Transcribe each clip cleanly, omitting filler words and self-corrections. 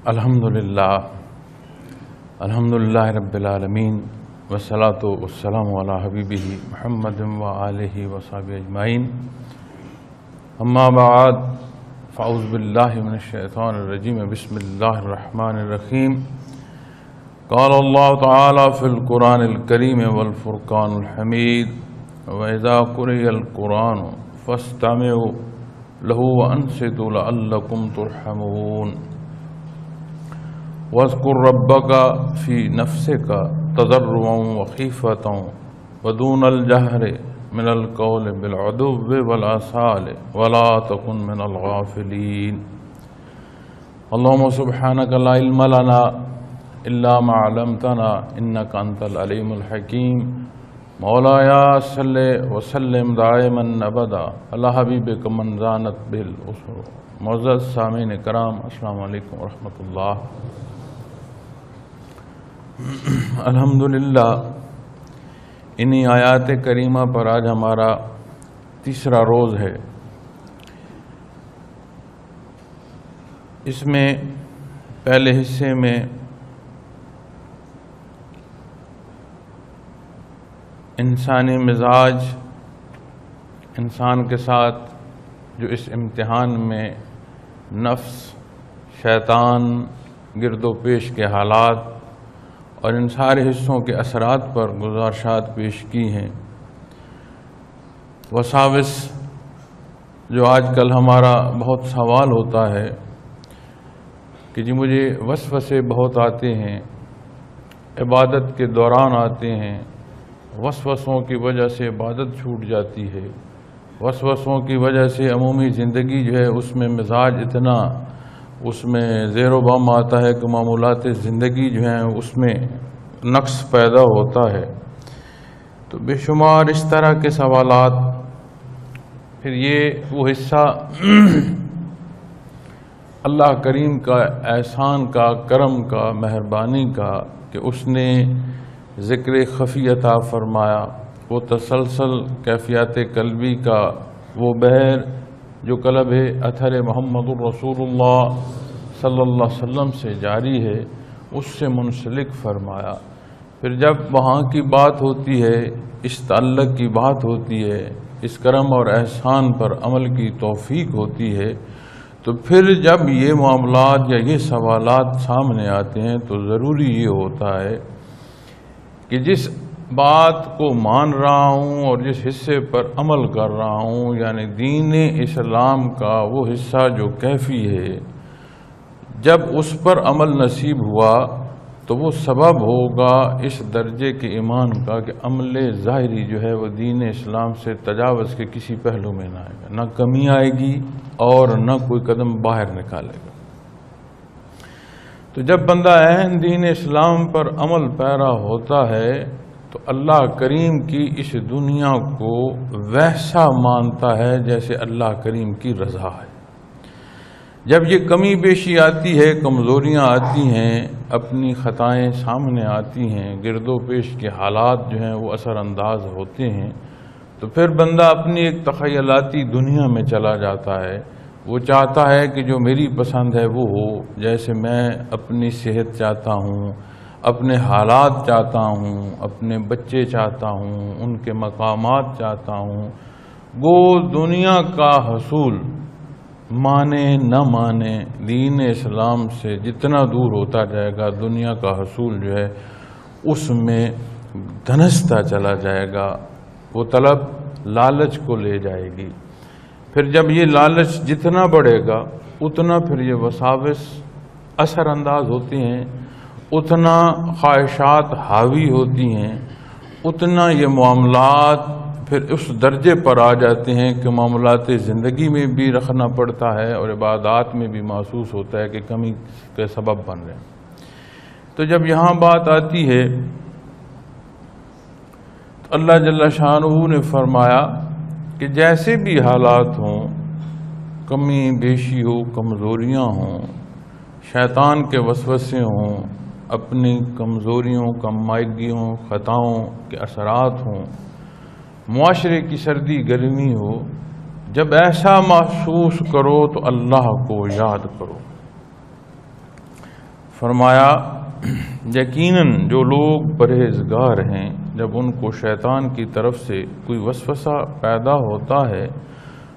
الحمدللہ رب العالمین والصلاة والسلام علی حبیبہ محمد وآلہ وصحبہ اجمعین اما بعد فاعوذ باللہ من الشیطان الرجیم بسم اللہ الرحمن الرحیم قال اللہ تعالی فی القرآن الکریم والفرقان الحمید وَإِذَا قُرِئَ الْقُرْآنُ فَاسْتَمِعُوا لَهُ وَأَنصِتُوا لَعَلَّكُمْ تُرْحَمُونَ وَاذْكُرْ رَبَّكَ فِي نَفْسِكَ تَضَرُّعًا وَخِيفَةً وَدُونَ الْجَهْرِ مِنَ الْقَوْلِ بِالْغُدُوِّ وَالْآصَالِ وَلَا تَكُن مِنَ الْغَافِلِينَ اللهم سبحانك لا علم لنا إلا ما علمتنا إنك أنت العليم الحكيم مولایا صلی وسلم دائما ابدا اللہ حبیبک من زانت بالاسر. معزز سامعین کرام، السلام علیکم ورحمۃ اللہ. الحمدللہ انہی آیات کریمہ پر آج ہمارا تیسرا روز ہے. اس میں پہلے حصے میں انسانی مزاج، انسان کے ساتھ جو اس امتحان میں نفس، شیطان، گرد و پیش کے حالات اور ان سارے حصوں کے اثرات پر گزارشات پیش کی ہیں. وساوس جو آج کل ہمارا بہت سوال ہوتا ہے کہ جی مجھے وسوسے بہت آتے ہیں، عبادت کے دوران آتے ہیں، وسوسوں کی وجہ سے عبادت چھوٹ جاتی ہے، وسوسوں کی وجہ سے عمومی زندگی جو ہے اس میں مزاج اتنا اس میں زیر و بم آتا ہے کہ معمولات زندگی جو ہیں اس میں نقص پیدا ہوتا ہے. تو بے شمار اس طرح کے سوالات. پھر یہ وہ حصہ اللہ کریم کا احسان کا، کرم کا، مہربانی کا کہ اس نے ذکر خفی عطا فرمایا، وہ تسلسل کیفیات قلبی کا وہ بحر جو قلب اثر محمد الرسول اللہ صلی اللہ علیہ وسلم سے جاری ہے اس سے منسلک فرمایا. پھر جب وہاں کی بات ہوتی ہے، اس تعلق کی بات ہوتی ہے، اس کرم اور احسان پر عمل کی توفیق ہوتی ہے، تو پھر جب یہ معاملات یا یہ سوالات سامنے آتے ہیں تو ضروری یہ ہوتا ہے کہ جس بات کو مان رہا ہوں اور جس حصے پر عمل کر رہا ہوں، یعنی دین اسلام کا وہ حصہ جو کیفی ہے، جب اس پر عمل نصیب ہوا تو وہ سبب ہوگا اس درجے کے ایمان کا کہ عمل ظاہری جو ہے وہ دین اسلام سے تجاوز کے کسی پہلو میں نہ آئے گا، نہ کمی آئے گی اور نہ کوئی قدم باہر نکالے گا. تو جب بندہ عین دین اسلام پر عمل پیرا ہوتا ہے تو اللہ کریم کی اس دنیا کو ویسا مانتا ہے جیسے اللہ کریم کی رضا ہے. جب یہ کمی بیشی آتی ہے، کمزوریاں آتی ہیں، اپنی خطائیں سامنے آتی ہیں، گرد و پیش کے حالات جو ہیں وہ اثر انداز ہوتے ہیں، تو پھر بندہ اپنی ایک تخیلاتی دنیا میں چلا جاتا ہے. وہ چاہتا ہے کہ جو میری پسند ہے وہ ہو، جیسے میں اپنی صحت چاہتا ہوں، اپنے حالات چاہتا ہوں، اپنے بچے چاہتا ہوں، ان کے مقامات چاہتا ہوں. گو دنیا کا حصول مانے نہ مانے دین اسلام سے جتنا دور ہوتا جائے گا، دنیا کا حصول جو ہے اس میں دھنستا چلا جائے گا. وہ طلب لالچ کو لے جائے گی. پھر جب یہ لالچ جتنا بڑھے گا اتنا پھر یہ وساوس اثر انداز ہوتے ہیں، اتنا خواہشات حاوی ہوتی ہیں، اتنا یہ معاملات پھر اس درجے پر آ جاتے ہیں کہ معاملات زندگی میں بھی رکھنا پڑتا ہے اور عبادات میں بھی محسوس ہوتا ہے کہ کمی کے سبب بن رہے ہیں. تو جب یہاں بات آتی ہے تو اللہ جل شانہ نے فرمایا کہ جیسے بھی حالات ہوں، کمی بیشی ہو، کمزوریاں ہوں، شیطان کے وسوسے ہوں، اپنی کمزوریوں، کمائیگیوں، خطاؤں کے اثرات ہوں، معاشرے کی سردی گرمی ہو، جب ایسا محسوس کرو تو اللہ کو یاد کرو. فرمایا یقیناً جو لوگ پرہیزگار ہیں جب ان کو شیطان کی طرف سے کوئی وسوسہ پیدا ہوتا ہے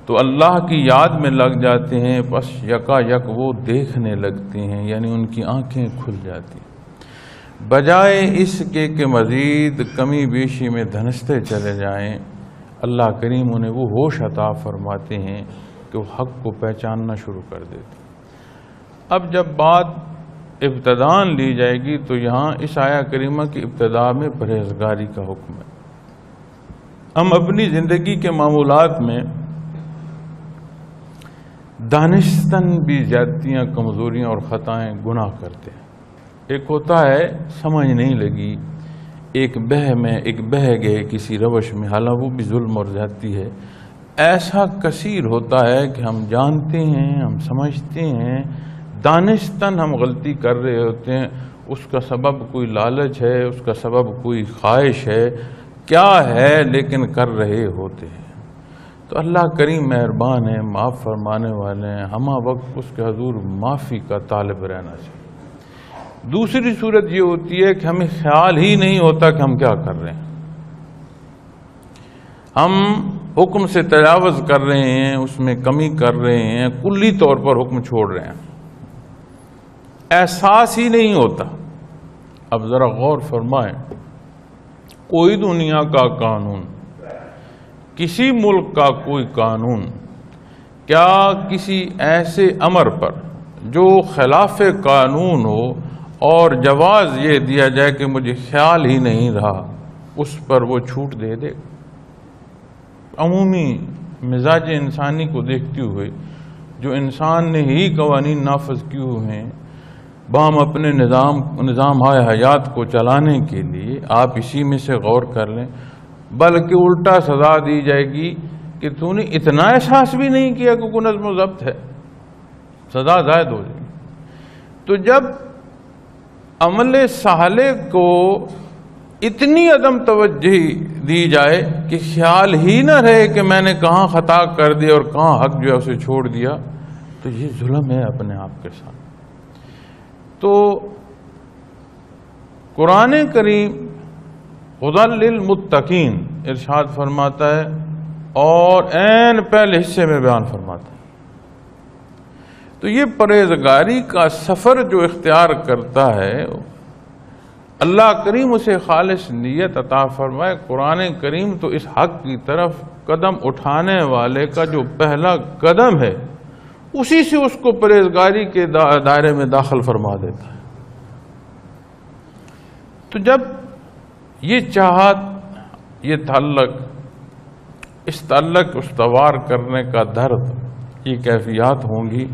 تو اللہ کی یاد میں لگ جاتے ہیں، بس یکا یک وہ دیکھنے لگتے ہیں، یعنی ان کی آنکھیں کھل جاتی، بجائے اس کے کہ مزید کمی بیشی میں دھنستے چلے جائیں۔ اللہ کریم انہیں وہ ہوش عطا فرماتے ہیں کہ وہ حق کو پہچاننا شروع کر دیتے۔ اب جب بات ابتدان لی جائے گی تو یہاں اس آیہ کریمہ کی ابتدا میں پرہیزگاری کا حکم ہے۔ ہم اپنی زندگی کے معمولات میں دانستاً بھی زیادتیاں، کمزوریاں اور خطائیں، گناہ کرتے ہیں۔ ایک ہوتا ہے سمجھ نہیں لگی، ایک بہہ گئے کسی روش میں، حالانکہ وہ بھی ظلم اور زیادتی ہے۔ ایسا کثیر ہوتا ہے کہ ہم جانتے ہیں، ہم سمجھتے ہیں، دانستاً ہم غلطی کر رہے ہوتے ہیں، اس کا سبب کوئی لالچ ہے، اس کا سبب کوئی خواہش ہے، کیا ہے، لیکن کر رہے ہوتے ہیں۔ تو اللہ کریم مہربان ہے، معاف فرمانے والے ہیں، ہمہ وقت اس کے حضور معافی کا طالب رہنا چاہیے۔ دوسری صورت یہ ہوتی ہے کہ ہمیں خیال ہی نہیں ہوتا کہ ہم کیا کر رہے ہیں، ہم حکم سے تجاوز کر رہے ہیں، اس میں کمی کر رہے ہیں، کلی طور پر حکم چھوڑ رہے ہیں، احساس ہی نہیں ہوتا۔ اب ذرا غور فرمائیں، کوئی دنیا کا قانون، کسی ملک کا کوئی قانون، کیا کسی ایسے امر پر جو خلاف قانون ہو اور جواز یہ دیا جائے کہ مجھے خیال ہی نہیں رہا، اس پر وہ چھوٹ دے دے؟ عمومی مزاج انسانی کو دیکھتے ہوئے جو انسان نے ہی قوانین نافذ کیے ہوئے ہیں بہم اپنے نظام حیات کو چلانے کے لیے، آپ اسی میں سے غور کر لیں، بلکہ الٹا سزا دی جائے گی کہ تو نے اتنا احساس بھی نہیں کیا کہ کوئی نظم و ضبط ہے، سزا زائد ہو جائے گی۔ تو جب عمل صالح کو اتنی عدم توجہی دی جائے کہ خیال ہی نہ رہے کہ میں نے کہاں خطا کر دی اور کہاں حق جو ہے اسے چھوڑ دیا، تو یہ ظلم ہے اپنے آپ کے ساتھ۔ تو قرآن کریم ہدی للمتقین ارشاد فرماتا ہے اور عین پہلے حصے میں بیان فرماتا ہے۔ تو یہ پرہیزگاری کا سفر جو اختیار کرتا ہے، اللہ کریم اسے خالص نیت عطا فرمائے۔ قرآن کریم تو اس حق کی طرف قدم اٹھانے والے کا جو پہلا قدم ہے، اسی سے اس کو پرہیزگاری کے دائرے میں داخل فرما دیتا ہے۔ تو جب یہ چاہت، یہ تعلق استوار کرنے کا درد، یہ کیفیات ہوں گی،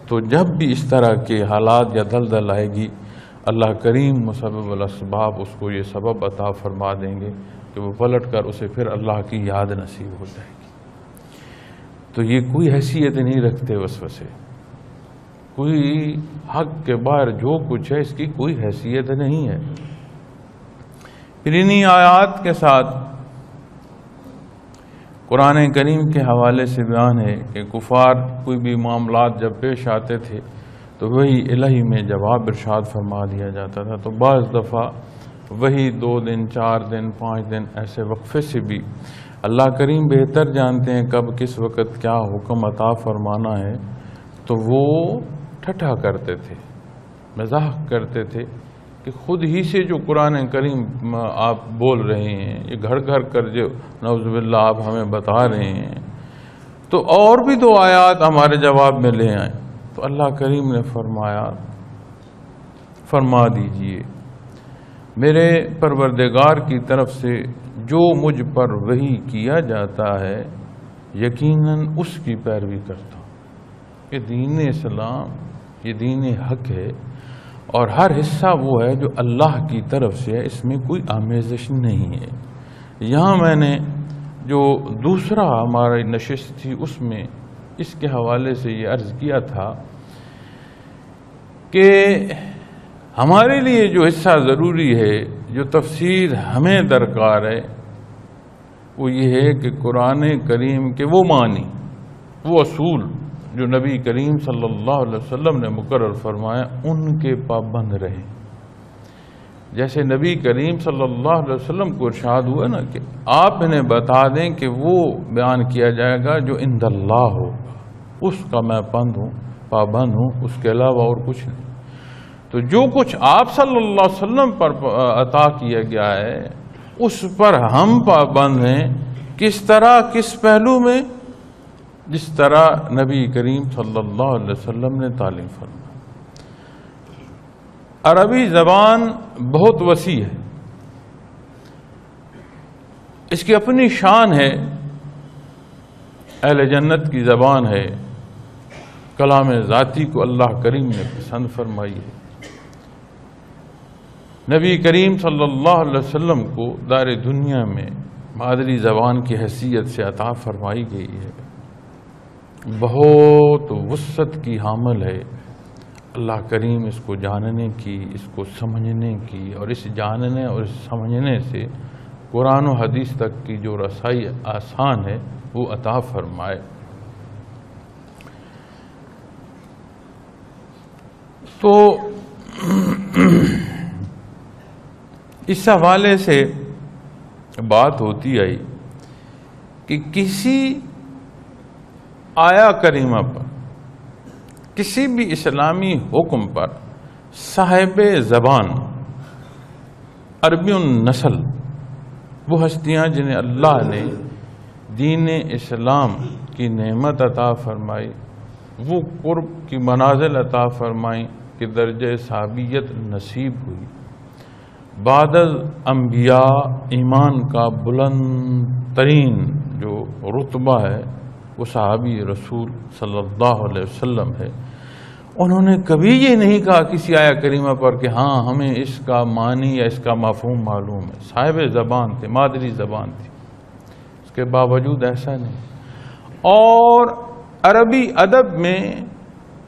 تو جب بھی اس طرح کے حالات یا دلدل آئے گی، اللہ کریم مسبب الاسباب اس کو یہ سبب عطا فرما دیں گے کہ وہ پلٹ کر اسے پھر اللہ کی یاد نصیب ہو جائے گی۔ تو یہ کوئی حیثیت نہیں رکھتے وسوسے، کوئی حق کے باہر جو کچھ ہے اس کی کوئی حیثیت نہیں ہے۔ پھر انہی آیات کے ساتھ قرآن کریم کے حوالے سے بیان ہے کہ کفار کوئی بھی معاملات جب پیش آتے تھے تو وہی الہی میں جواب ارشاد فرما دیا جاتا تھا۔ تو بعض دفعہ وہی 2 دن، 4 دن، 5 دن ایسے وقفے سے بھی اللہ کریم بہتر جانتے ہیں کب کس وقت کیا حکم عطا فرمانا ہے، تو وہ ٹھٹھا کرتے تھے، مزاح کرتے تھے کہ خود ہی سے جو قرآن کریم آپ بول رہے ہیں، یہ گھڑ گھڑ کر جو نعوذ باللہ آپ ہمیں بتا رہے ہیں، تو اور بھی 2 آیات ہمارے جواب میں لے آئیں۔ تو اللہ کریم نے فرمایا، فرما دیجئے میرے پروردگار کی طرف سے جو مجھ پر وحی کیا جاتا ہے یقیناً اس کی پیروی کرتا ہوں۔ یہ دین اسلام، یہ دین حق ہے، اور ہر حصہ وہ ہے جو اللہ کی طرف سے ہے، اس میں کوئی آمیزش نہیں ہے۔ یہاں میں نے جو دوسرا ہماری نشست تھی اس میں اس کے حوالے سے یہ عرض کیا تھا کہ ہمارے لیے جو حصہ ضروری ہے، جو تفسیر ہمیں درکار ہے، وہ یہ ہے کہ قرآن کریم کے وہ معنی، وہ اصول جو نبی کریم صلی اللہ علیہ وسلم نے مقرر فرمایا ان کے پابند رہیں۔ جیسے نبی کریم صلی اللہ علیہ وسلم کو ارشاد ہوا نا کہ آپ انہیں بتا دیں کہ وہ بیان کیا جائے گا جو عند اللہ ہو، اس کا میں پابند ہوں، اس کے علاوہ اور کچھ نہیں۔ تو جو کچھ آپ صلی اللہ علیہ وسلم پر عطا کیا گیا ہے اس پر ہم پابند ہیں۔ کس طرح، کس پہلو میں؟ جس طرح نبی کریم صلی اللہ علیہ وسلم نے تعلیم فرمائی۔ عربی زبان بہت وسیع ہے، اس کی اپنی شان ہے، اہل جنت کی زبان ہے، کلام ذاتی کو اللہ کریم نے پسند فرمائی ہے۔ نبی کریم صلی اللہ علیہ وسلم کو دار دنیا میں مادری زبان کی حیثیت سے عطا فرمائی گئی ہے، بہت وسعت کی حامل ہے۔ اللہ کریم اس کو جاننے کی، اس کو سمجھنے کی، اور اس جاننے اور اس سمجھنے سے قرآن و حدیث تک کی جو رسائی آسان ہے وہ عطا فرمائے۔ تو اس حوالے سے بات ہوتی آئی کہ کسی آیا کریمہ پر، کسی بھی اسلامی حکم پر صاحب زبان، عربی النسل، وہ ہستیاں جنہیں اللہ نے دین اسلام کی نعمت عطا فرمائی، وہ قرب کی منازل عطا فرمائی کہ درجہ صحابیت نصیب ہوئی۔ بعد الانبیاء ایمان کا بلند ترین جو رتبہ ہے وہ صحابی رسول صلی اللہ علیہ وسلم ہے۔ انہوں نے کبھی یہ نہیں کہا کسی آیا کریمہ پر کہ ہاں ہمیں اس کا معنی یا اس کا مفہوم معلوم ہے۔ صاحب زبان تھے، مادری زبان تھی، اس کے باوجود ایسا نہیں۔ اور عربی ادب میں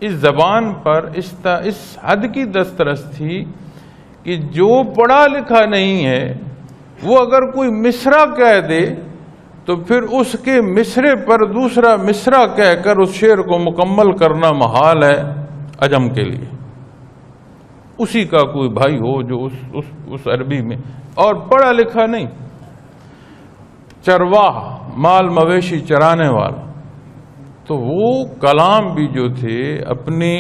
اس زبان پر اس حد کی دسترس تھی کہ جو پڑھا لکھا نہیں ہے وہ اگر کوئی مصرع کہہ دے تو پھر اس کے مصرے پر دوسرا مصرع کہہ کر اس شعر کو مکمل کرنا محال ہے عجم کے لیے۔ اسی کا کوئی بھائی ہو جو اس عربی میں اور پڑھا لکھا نہیں، چرواہ، مال مویشی چرانے والا، تو وہ کلام بھی جو تھے، اپنی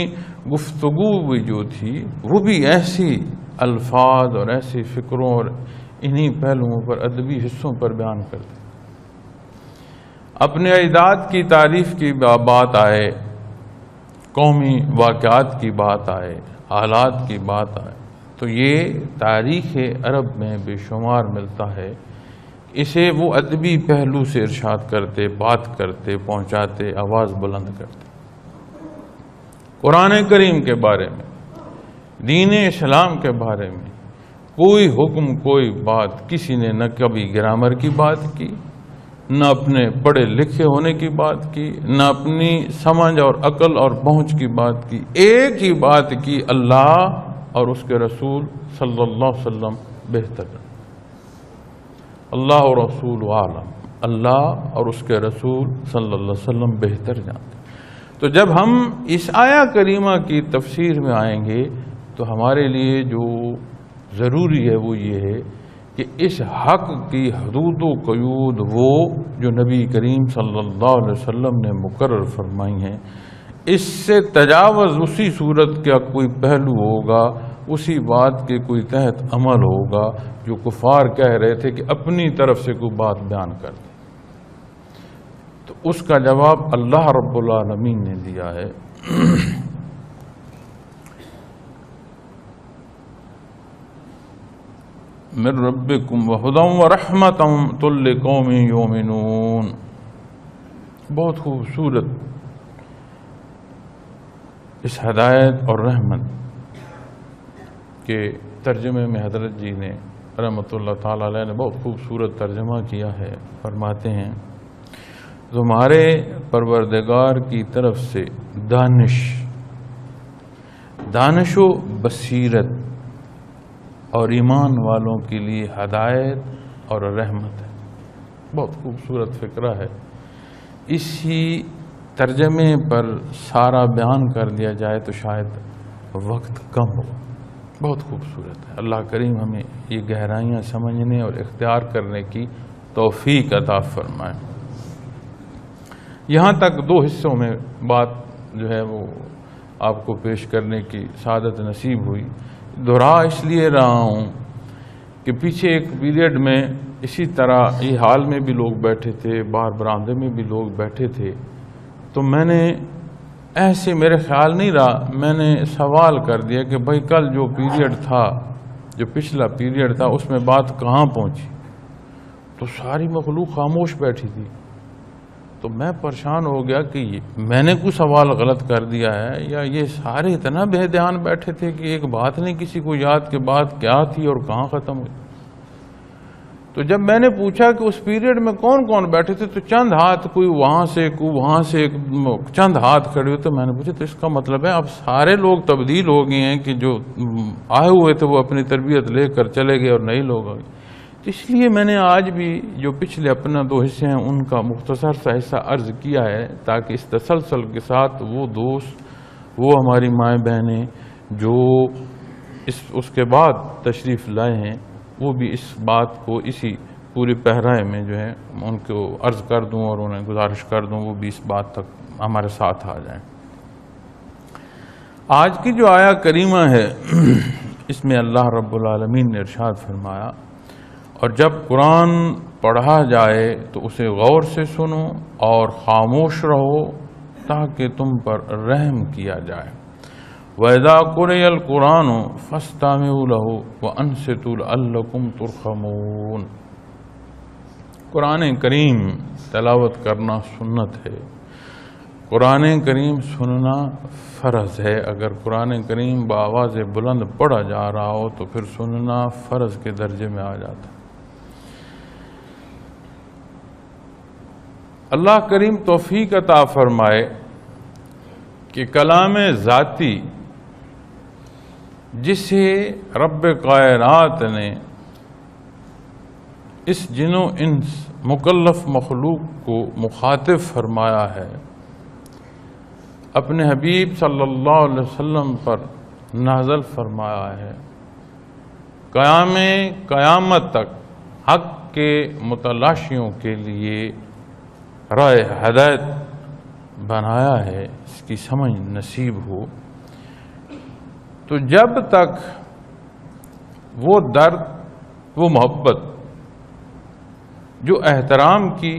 گفتگو بھی جو تھی، وہ بھی ایسی الفاظ اور ایسی فکروں اور انہی پہلوؤں پر، ادبی حصوں پر بیان کرتے۔ اپنے اجداد کی تعریف کی بات آئے، قومی واقعات کی بات آئے، حالات کی بات آئے، تو یہ تاریخ عرب میں بے شمار ملتا ہے۔ اسے وہ ادبی پہلو سے ارشاد کرتے، بات کرتے، پہنچاتے، آواز بلند کرتے۔ قرآن کریم کے بارے میں، دین اسلام کے بارے میں کوئی حکم، کوئی بات کسی نے نہ کبھی گرامر کی بات کی، نہ اپنے پڑھے لکھے ہونے کی بات کی، نہ اپنی سمجھ اور عقل اور پہنچ کی بات کی۔ ایک ہی بات کی، اللہ اور اس کے رسول صلی اللہ علیہ وسلم بہتر، اللہ اور رسول عالم، اللہ اور اس کے رسول صلی اللہ علیہ وسلم بہتر جانتے۔ تو جب ہم اس آیا کریمہ کی تفسیر میں آئیں گے تو ہمارے لیے جو ضروری ہے وہ یہ ہے کہ اس حق کی حدود و قیود وہ جو نبی کریم صلی اللہ علیہ وسلم نے مقرر فرمائی ہیں، اس سے تجاوز اسی صورت کا کوئی پہلو ہوگا، اسی بات کے کوئی تحت عمل ہوگا جو کفار کہہ رہے تھے کہ اپنی طرف سے کوئی بات بیان کر دیں، تو اس کا جواب اللہ رب العالمین نے دیا ہے۔ من ربکم وہدی ورحمۃ لقوم یؤمنون۔ بہت خوبصورت اس ہدایت اور رحمت کے ترجمے میں حضرت جی نے رحمۃ اللہ تعالی علیہ نے بہت خوبصورت ترجمہ کیا ہے۔ فرماتے ہیں تمہارے پروردگار کی طرف سے دانش و بصیرت اور ایمان والوں کے لیے ہدایت اور رحمت ہے۔ بہت خوبصورت فکرہ ہے۔ اسی ترجمے پر سارا بیان کر دیا جائے تو شاید وقت کم ہو. بہت خوبصورت ہے. اللہ کریم ہمیں یہ گہرائیاں سمجھنے اور اختیار کرنے کی توفیق عطا فرمائے. یہاں تک 2 حصوں میں بات جو ہے وہ آپ کو پیش کرنے کی سعادت نصیب ہوئی. دہرا اس لیے رہا ہوں کہ پیچھے ایک پیریڈ میں اسی طرح یہ حال میں بھی لوگ بیٹھے تھے، باہر برآمدے میں بھی لوگ بیٹھے تھے، تو میں نے ایسے میرے خیال نہیں رہا، میں نے سوال کر دیا کہ بھائی کل جو پیریڈ تھا، جو پچھلا پیریڈ تھا، اس میں بات کہاں پہنچی؟ تو ساری مخلوق خاموش بیٹھی تھی. تو میں پریشان ہو گیا کہ میں نے کوئی سوال غلط کر دیا ہے یا یہ سارے اتنا بے دھیان بیٹھے تھے کہ ایک بات نہیں کسی کو یاد کہ بات کیا تھی اور کہاں ختم ہوئی. تو جب میں نے پوچھا کہ اس پیریڈ میں کون کون بیٹھے تھے تو چند ہاتھ، کوئی وہاں سے کوئی وہاں سے، چند ہاتھ کھڑے ہوئے. تو میں نے پوچھا تو اس کا مطلب ہے اب سارے لوگ تبدیل ہو گئے ہیں کہ جو آئے ہوئے تھے وہ اپنی تربیت لے کر چلے گئے اور نئے لوگ آ گئے. تو اس لیے میں نے آج بھی جو پچھلے اپنا 2 حصے ہیں ان کا مختصر سا حصہ عرض کیا ہے تاکہ اس تسلسل کے ساتھ وہ دوست، وہ ہماری مائیں بہنیں جو اس کے بعد تشریف لائے ہیں وہ بھی اس بات کو اسی پوری پہرائے میں جو ہے ان کو عرض کر دوں اور انہیں گزارش کر دوں وہ بھی اس بات تک ہمارے ساتھ آ جائیں. آج کی جو آیا کریمہ ہے اس میں اللہ رب العالمین نے ارشاد فرمایا، اور جب قرآن پڑھا جائے تو اسے غور سے سنو اور خاموش رہو تاکہ تم پر رحم کیا جائے. وَإِذَا قُرِئَ الْقُرْآنُ فَاسْتَمِعُوا لَهُ وَأَنصِتُوا لَعَلَّكُمْ تُرْحَمُونَ. قرآن کریم تلاوت کرنا سنت ہے، قرآن کریم سننا فرض ہے. اگر قرآن کریم بآواز بلند پڑھا جا رہا ہو تو پھر سننا فرض کے درجے میں آ جاتا. اللہ کریم توفیق عطا فرمائے کہ کلام ذاتی جسے رب کائنات نے اس جن و انس مکلف مخلوق کو مخاطب فرمایا ہے، اپنے حبیب صلی اللہ علیہ وسلم پر نازل فرمایا ہے، قیامت تک حق کے متلاشیوں کے لیے راہ ہدایت بنایا ہے، اس کی سمجھ نصیب ہو. تو جب تک وہ درد، وہ محبت جو احترام کی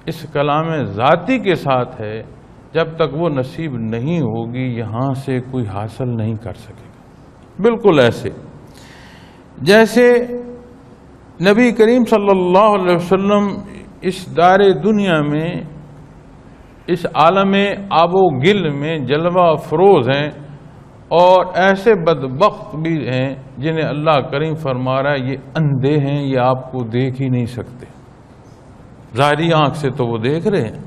اس کلام ذاتی کے ساتھ ہے، جب تک وہ نصیب نہیں ہوگی یہاں سے کوئی حاصل نہیں کر سکے گا. بالکل ایسے جیسے نبی کریم صلی اللہ علیہ وسلم اس دار دنیا میں، اس عالم آب و گل میں جلوہ افروز ہیں، اور ایسے بدبخت بھی ہیں جنہیں اللہ کریم فرما رہا ہے یہ اندھے ہیں، یہ آپ کو دیکھ ہی نہیں سکتے. ظاہری آنکھ سے تو وہ دیکھ رہے ہیں،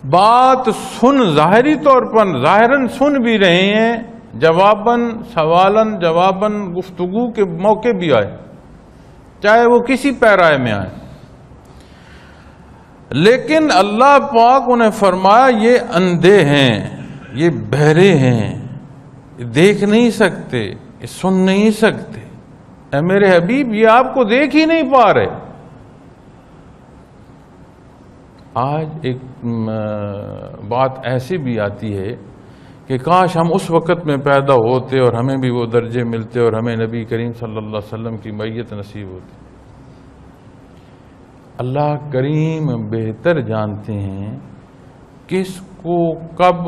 بات سن ظاہری طور پر ظاہراً سن بھی رہے ہیں، جواباً سوالاً جواباً گفتگو کے موقع بھی آئے، چاہے وہ کسی پیرائے میں آئے، لیکن اللہ پاک انہیں فرمایا یہ اندھے ہیں، یہ بہرے ہیں، یہ دیکھ نہیں سکتے، یہ سن نہیں سکتے. اے میرے حبیب یہ آپ کو دیکھ ہی نہیں پا رہے. آج ایک بات ایسی بھی آتی ہے کہ کاش ہم اس وقت میں پیدا ہوتے اور ہمیں بھی وہ درجے ملتے اور ہمیں نبی کریم صلی اللہ علیہ وسلم کی معیت نصیب ہوتی. اللہ کریم بہتر جانتے ہیں کس کو کب،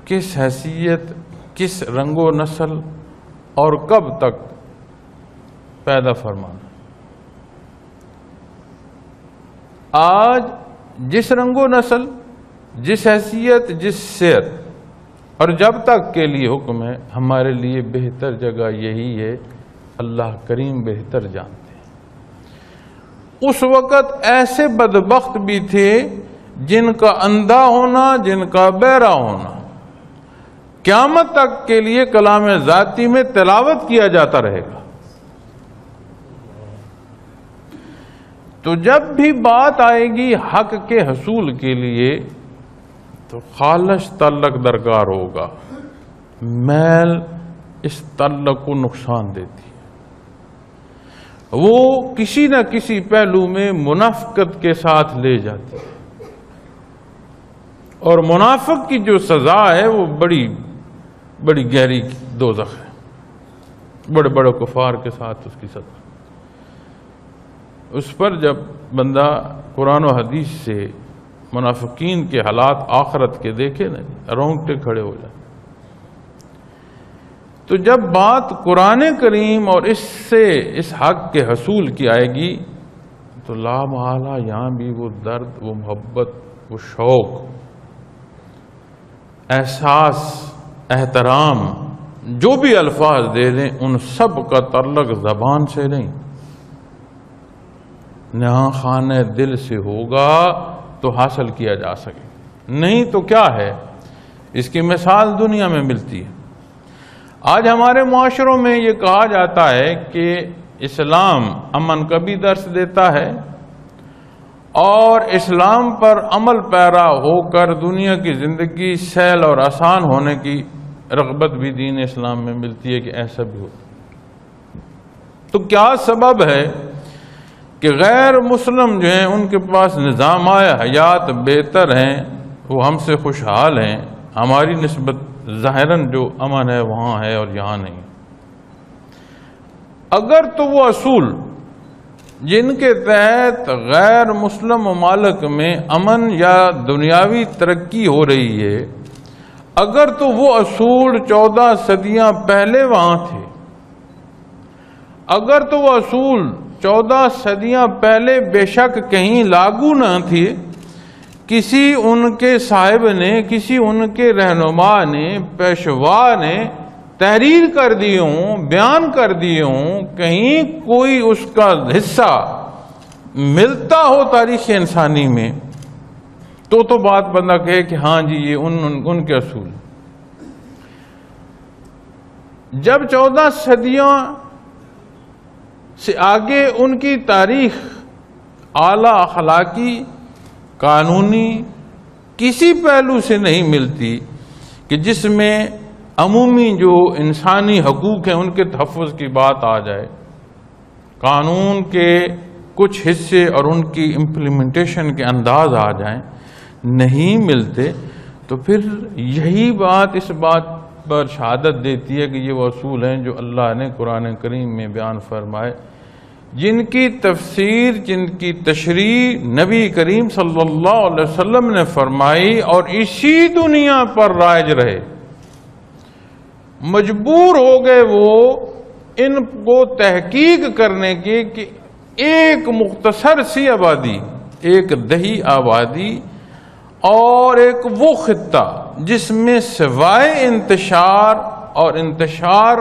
کس حیثیت، کس رنگ و نسل اور کب تک پیدا فرمانا. آج جس رنگ و نسل، جس حیثیت، جس صحت اور جب تک کے لیے حکم ہے، ہمارے لیے بہتر جگہ یہی ہے. اللہ کریم بہتر جانتے ہیں. اس وقت ایسے بدبخت بھی تھے جن کا اندھا ہونا، جن کا بہرا ہونا قیامت تک کے لیے کلام ذاتی میں تلاوت کیا جاتا رہے گا. تو جب بھی بات آئے گی حق کے حصول کے لیے تو خالص تعلق درکار ہوگا. میل اس تعلق کو نقصان دیتی ہے، وہ کسی نہ کسی پہلو میں منافقت کے ساتھ لے جاتی ہے، اور منافق کی جو سزا ہے وہ بڑی بڑی گہری دوزخ ہے. بڑے بڑے کفار کے ساتھ اس کی سزا. اس پر جب بندہ قرآن و حدیث سے منافقین کے حالات آخرت کے دیکھے نا، رونگٹے کھڑے ہو جائیں. تو جب بات قرآن کریم اور اس سے اس حق کے حصول کی آئے گی تو لا محالہ یہاں بھی وہ درد، وہ محبت، وہ شوق، احساس، احترام، جو بھی الفاظ دے دیں ان سب کا تعلق زبان سے نہیں، نہاں خانہ دل سے ہوگا تو حاصل کیا جا سکے. نہیں تو کیا ہے؟ اس کی مثال دنیا میں ملتی ہے. آج ہمارے معاشروں میں یہ کہا جاتا ہے کہ اسلام امن کا بھی درس دیتا ہے اور اسلام پر عمل پیرا ہو کر دنیا کی زندگی سہل اور آسان ہونے کی رغبت بھی دین اسلام میں ملتی ہے کہ ایسا بھی ہو. تو کیا سبب ہے کہ غیر مسلم جو ہیں ان کے پاس نظام حیات بہتر ہیں، وہ ہم سے خوشحال ہیں، ہماری نسبت ظاہراً جو امن ہے وہاں ہے اور یہاں نہیں. اگر تو وہ اصول جن کے تحت غیر مسلم ممالک میں امن یا دنیاوی ترقی ہو رہی ہے، اگر تو وہ اصول 14 صدیاں پہلے وہاں تھے، اگر تو وہ اصول 14 صدیاں پہلے بے شک کہیں لاگو نہ تھے، کسی ان کے صاحب نے، کسی ان کے رہنما نے، پیشوا نے تحریر کر دیے ہوں، بیان کر دیے ہوں، کہیں کوئی اس کا حصہ ملتا ہو تاریخ انسانی میں، تو بات بندہ کہے کہ ہاں جی یہ ان کے اصول. جب 14 صدیوں سے آگے ان کی تاریخ اعلیٰ اخلاقی، قانونی کسی پہلو سے نہیں ملتی کہ جس میں عمومی جو انسانی حقوق ہیں ان کے تحفظ کی بات آ جائے، قانون کے کچھ حصے اور ان کی امپلیمنٹیشن کے انداز آ جائیں، نہیں ملتے، تو پھر یہی بات اس بات پر شہادت دیتی ہے کہ یہ وہ اصول ہیں جو اللہ نے قرآن کریم میں بیان فرمائے، جن کی تفسیر، جن کی تشریح نبی کریم صلی اللہ علیہ وسلم نے فرمائی اور اسی دنیا پر رائج رہے. مجبور ہو گئے وہ ان کو تحقیق کرنے کی کہ ایک مختصر سی آبادی، ایک دہی آبادی اور ایک وہ خطہ جس میں سوائے انتشار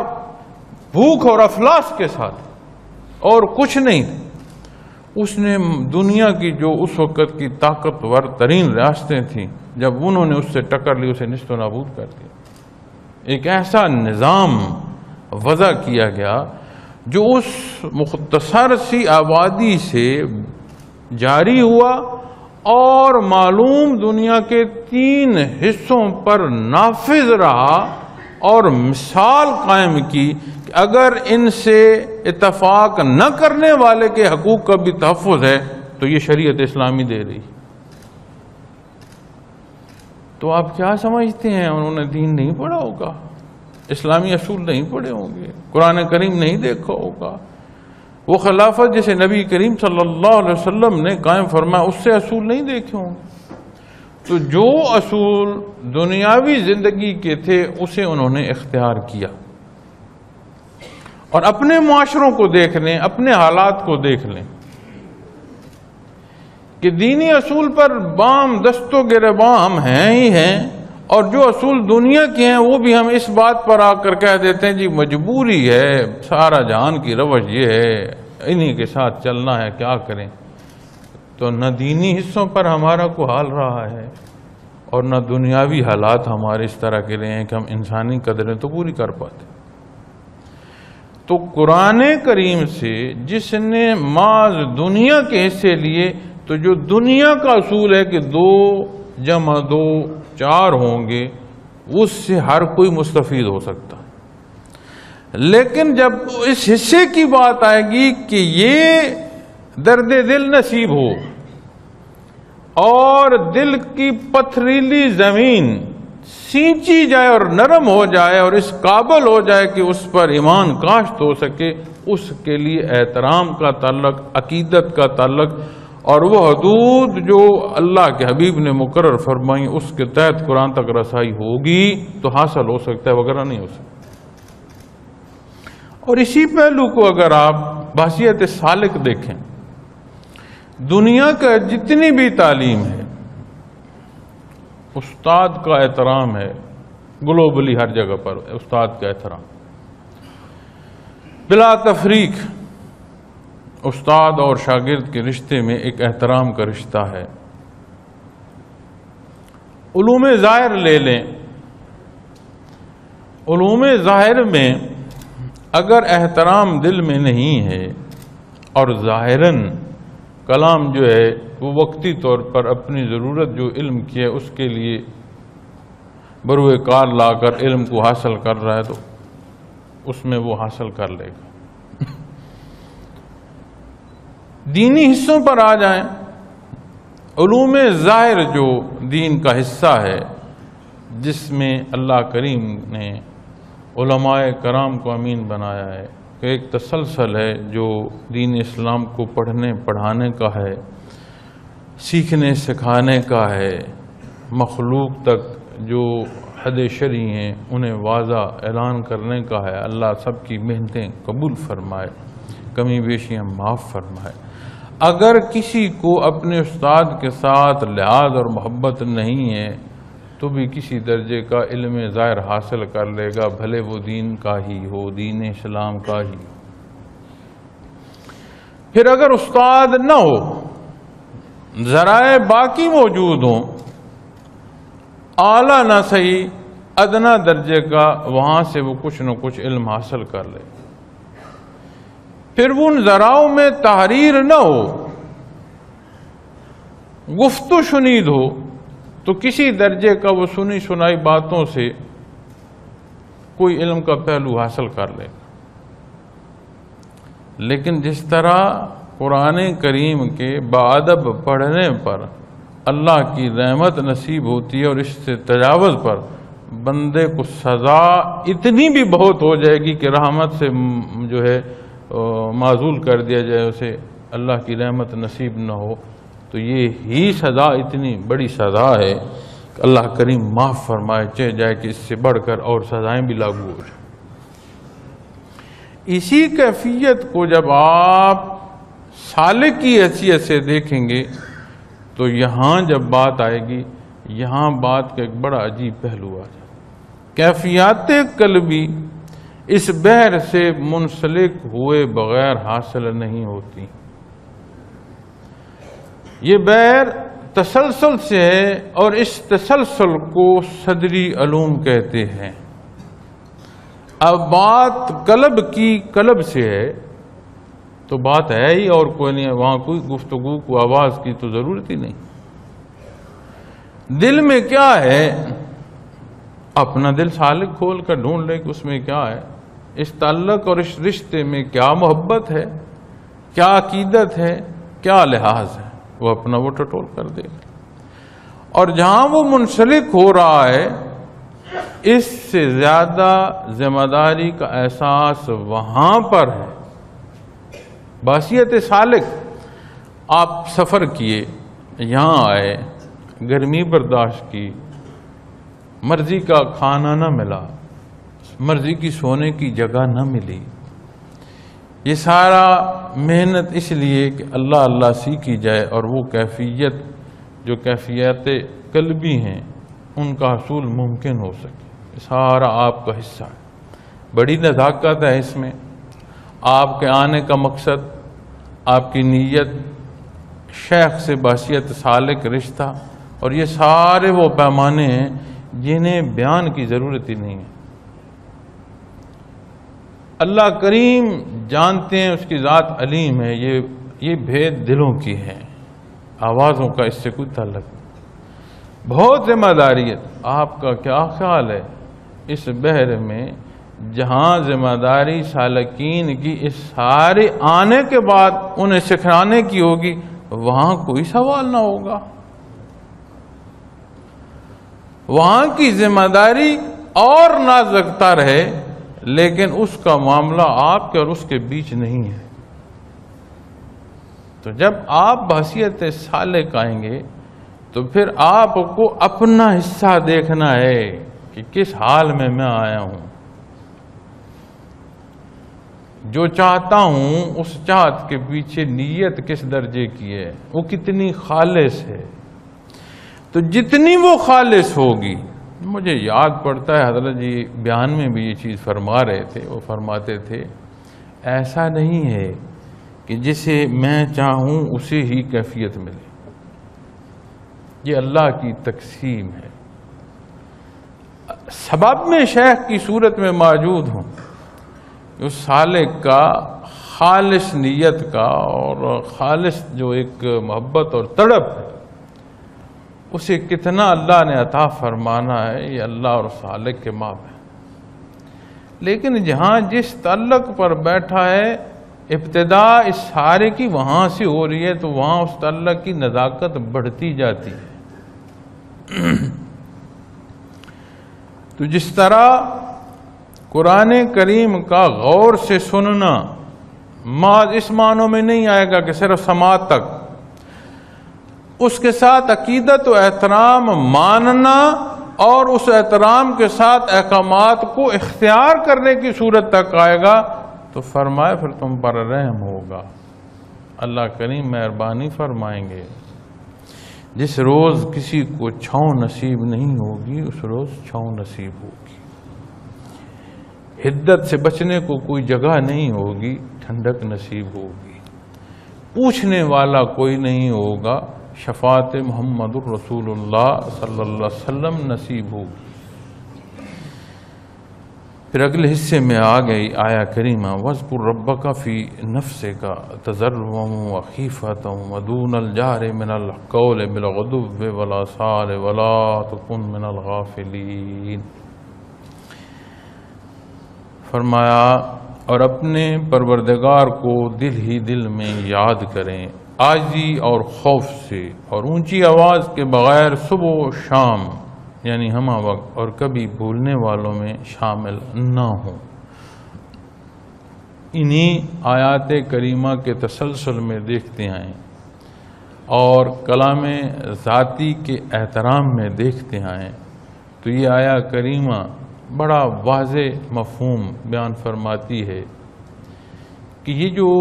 بھوک اور افلاس کے ساتھ اور کچھ نہیں، اس نے دنیا کی جو اس وقت کی طاقتور ترین ریاستیں تھیں، جب انہوں نے اس سے ٹکر لی اسے نیست و نابود کر دیا. ایک ایسا نظام وضع کیا گیا جو اس مختصر سی آبادی سے جاری ہوا اور معلوم دنیا کے 3 حصوں پر نافذ رہا، اور مثال قائم کی کہ اگر ان سے اتفاق نہ کرنے والے کے حقوق کا بھی تحفظ ہے تو یہ شریعت اسلامی دے رہی. تو آپ کیا سمجھتے ہیں انہوں نے دین نہیں پڑھا ہوگا، اسلامی اصول نہیں پڑھے ہوں گے، قرآن کریم نہیں دیکھا ہوگا، وہ خلافت جسے نبی کریم صلی اللہ علیہ وسلم نے قائم فرمایا اس سے اصول نہیں دیکھے ہوں گے. تو جو اصول دنیاوی زندگی کے تھے اسے انہوں نے اختیار کیا، اور اپنے معاشروں کو دیکھ لیں، اپنے حالات کو دیکھ لیں کہ دینی اصول پر بام دست و گریباں ہم ہیں ہی ہیں، اور جو اصول دنیا کے ہیں وہ بھی ہم اس بات پر آ کر کہہ دیتے ہیں جی مجبوری ہے، سارا جہان کی روش یہ ہے، انہی کے ساتھ چلنا ہے، کیا کریں. تو نہ دینی حصوں پر ہمارا کو حال رہا ہے اور نہ دنیاوی حالات ہمارے اس طرح کے رہے ہیں کہ ہم انسانی قدریں تو پوری کر پاتے. تو قرآن کریم سے جس نے محض دنیا کے حصے لیے، تو جو دنیا کا اصول ہے کہ 2 + 2 4 ہوں گے، اس سے ہر کوئی مستفید ہو سکتا ہے۔ لیکن جب اس حصے کی بات آئے گی کہ یہ درد دل نصیب ہو اور دل کی پتھریلی زمین سینچی جائے اور نرم ہو جائے اور اس قابل ہو جائے کہ اس پر ایمان کاشت ہو سکے، اس کے لیے احترام کا تعلق، عقیدت کا تعلق، اور وہ حدود جو اللہ کے حبیب نے مقرر فرمائی اس کے تحت قرآن تک رسائی ہوگی تو حاصل ہو سکتا ہے، وغیرہ نہیں ہو سکتا۔ اور اسی پہلو کو اگر آپ بحیثیت سالک دیکھیں، دنیا کا جتنی بھی تعلیم ہے، استاد کا احترام ہے، گلوبلی ہر جگہ پر استاد کا احترام بلا تفریق۔ استاد اور شاگرد کے رشتے میں ایک احترام کا رشتہ ہے۔ علوم ظاہر لے لیں، علوم ظاہر میں اگر احترام دل میں نہیں ہے اور ظاہراً کلام جو ہے وہ وقتی طور پر اپنی ضرورت جو علم کی ہے اس کے لیے بروئے کار لا کر علم کو حاصل کر رہا ہے تو اس میں وہ حاصل کر لے گا۔ دینی حصوں پر آ جائیں، علوم ظاہر جو دین کا حصہ ہے، جس میں اللہ کریم نے علماء کرام کو امین بنایا ہے، کہ ایک تسلسل ہے جو دین اسلام کو پڑھنے پڑھانے کا ہے، سیکھنے سکھانے کا ہے، مخلوق تک جو حد شرعی ہیں انہیں واضح اعلان کرنے کا ہے۔ اللہ سب کی محنتیں قبول فرمائے، کمی بیشیاں معاف فرمائے۔ اگر کسی کو اپنے استاد کے ساتھ لحاظ اور محبت نہیں ہے تو بھی کسی درجے کا علم ظاہر حاصل کر لے گا، بھلے وہ دین کا ہی ہو، دین اسلام کا ہی ہو۔ پھر اگر استاد نہ ہو، ذرائع باقی موجود ہوں، اعلیٰ نہ صحیح ادنا درجے کا، وہاں سے وہ کچھ نہ کچھ علم حاصل کر لے۔ پھر وہ ان ذرائع میں تحریر نہ ہو، گفت و شنید ہو، تو کسی درجے کا وہ سنی سنائی باتوں سے کوئی علم کا پہلو حاصل کر لے گا۔ لیکن جس طرح قرآن کریم کے باادب پڑھنے پر اللہ کی رحمت نصیب ہوتی ہے اور اس سے تجاوز پر بندے کو سزا اتنی بھی بہت ہو جائے گی کہ رحمت سے جو ہے معزول کر دیا جائے، اسے اللہ کی رحمت نصیب نہ ہو، تو یہ ہی سزا اتنی بڑی سزا ہے کہ اللہ کریم معاف فرمائے، چاہے جائے کہ اس سے بڑھ کر اور سزائیں بھی لاگو ہو جائیں۔ اسی کیفیت کو جب آپ سالک کی حیثیت سے دیکھیں گے تو یہاں جب بات آئے گی، یہاں بات کا ایک بڑا عجیب پہلو آ جائے۔ کیفیات قلبی اس بحر سے منسلک ہوئے بغیر حاصل نہیں ہوتی۔ یہ بحر تسلسل سے ہے اور اس تسلسل کو صدری علوم کہتے ہیں۔ اب بات قلب کی قلب سے ہے تو بات ہے ہی اور کوئی نہیں ہے، وہاں کوئی گفتگو کو آواز کی تو ضرورت ہی نہیں۔ دل میں کیا ہے، اپنا دل سالک کھول کر ڈھونڈ لے کہ اس میں کیا ہے، اس تعلق اور اس رشتے میں کیا محبت ہے، کیا عقیدت ہے، کیا لحاظ ہے، وہ اپنا وہ ٹٹول کر دے گا۔ اور جہاں وہ منسلک ہو رہا ہے، اس سے زیادہ ذمہ داری کا احساس وہاں پر ہے۔ بحیثیت سالک، آپ سفر کیے، یہاں آئے، گرمی برداشت کی، مرضی کا کھانا نہ ملا، مرضی کی سونے کی جگہ نہ ملی، یہ سارا محنت اس لیے کہ اللہ اللہ سیکھی جائے اور وہ کیفیت جو کیفیات قلبی ہیں ان کا حصول ممکن ہو سکے، یہ سارا آپ کا حصہ ہے۔ بڑی نزاکت ہے اس میں، آپ کے آنے کا مقصد، آپ کی نیت، شیخ سے بحیثیت سالک رشتہ، اور یہ سارے وہ پیمانے ہیں جنہیں بیان کی ضرورت ہی نہیں ہے۔ اللہ کریم جانتے ہیں، اس کی ذات علیم ہے، یہ بھید دلوں کی ہے، آوازوں کا اس سے کوئی تعلق نہیں۔ بہت ذمہ داری ہے۔ آپ کا کیا خیال ہے اس بحر میں جہاں ذمہ داری سالکین کی اس سارے آنے کے بعد انہیں سکھانے کی ہوگی، وہاں کوئی سوال نہ ہوگا؟ وہاں کی ذمہ داری اور نازکتا رہے، لیکن اس کا معاملہ آپ کے اور اس کے بیچ نہیں ہے۔ تو جب آپ بحیثیت سالک آئیں گے تو پھر آپ کو اپنا حصہ دیکھنا ہے کہ کس حال میں آیا ہوں، جو چاہتا ہوں اس چاہت کے پیچھے نیت کس درجے کی ہے، وہ کتنی خالص ہے۔ تو جتنی وہ خالص ہوگی، مجھے یاد پڑتا ہے حضرت جی بیان میں بھی یہ چیز فرما رہے تھے، وہ فرماتے تھے ایسا نہیں ہے کہ جسے میں چاہوں اسے ہی کیفیت ملے، یہ اللہ کی تقسیم ہے۔ سبب میں شیخ کی صورت میں موجود ہوں، اس سالک کا خالص نیت کا اور خالص جو ایک محبت اور تڑپ ہے، اسے کتنا اللہ نے عطا فرمانا ہے، یہ اللہ اور سالک کے مابین۔ لیکن جہاں جس تعلق پر بیٹھا ہے ابتدا اس سارے کی وہاں سے ہو رہی ہے، تو وہاں اس تعلق کی نزاکت بڑھتی جاتی ہے۔ تو جس طرح قرآن کریم کا غور سے سننا محض اس معنوں میں نہیں آئے گا کہ صرف سماعت تک، اس کے ساتھ عقیدت و احترام ماننا اور اس احترام کے ساتھ احکامات کو اختیار کرنے کی صورت تک آئے گا، تو فرمائے پھر تم پر رحم ہوگا، اللہ کریم مہربانی فرمائیں گے۔ جس روز کسی کو چھاؤں نصیب نہیں ہوگی، اس روز چھاؤں نصیب ہوگی۔ حدت سے بچنے کو کوئی جگہ نہیں ہوگی، ٹھنڈک نصیب ہوگی۔ پوچھنے والا کوئی نہیں ہوگا، شفاعت محمد الرسول اللہ صلی اللہ علیہ وسلم نصیب ہوگی۔ پھر اگلے حصے میں آ گئی آیا کریمہ وَاذْكُرْ رَبَّكَ فِي نَفْسِكَ تَضَرُّعًا وَخِيفَةً وَدُونَ الْجَهْرِ مِنَ الْقَوْلِ بِالْغُدُوِّ وَالْآصَالِ وَلَا تَكُن مِنَ الْغَافِلِينَ۔ فرمایا اور اپنے پروردگار کو دل ہی دل میں یاد کریں، عاجزی اور خوف سے اور اونچی آواز کے بغیر، صبح و شام یعنی ہمہ وقت، اور کبھی بھولنے والوں میں شامل نہ ہوں۔ انہی آیات کریمہ کے تسلسل میں دیکھتے ہیں اور کلام ذاتی کے احترام میں دیکھتے ہیں، تو یہ آیا کریمہ بڑا واضح مفہوم بیان فرماتی ہے کہ یہ جو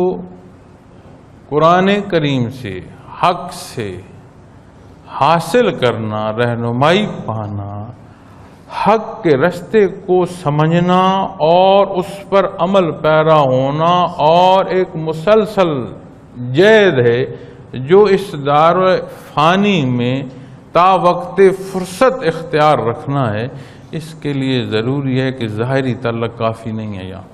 قرآن کریم سے حق سے حاصل کرنا، رہنمائی پانا، حق کے رستے کو سمجھنا اور اس پر عمل پیرا ہونا، اور ایک مسلسل جید ہے جو اس دار فانی میں تا وقت فرصت اختیار رکھنا ہے۔ اس کے لیے ضروری ہے کہ ظاہری تعلق کافی نہیں ہے، یہاں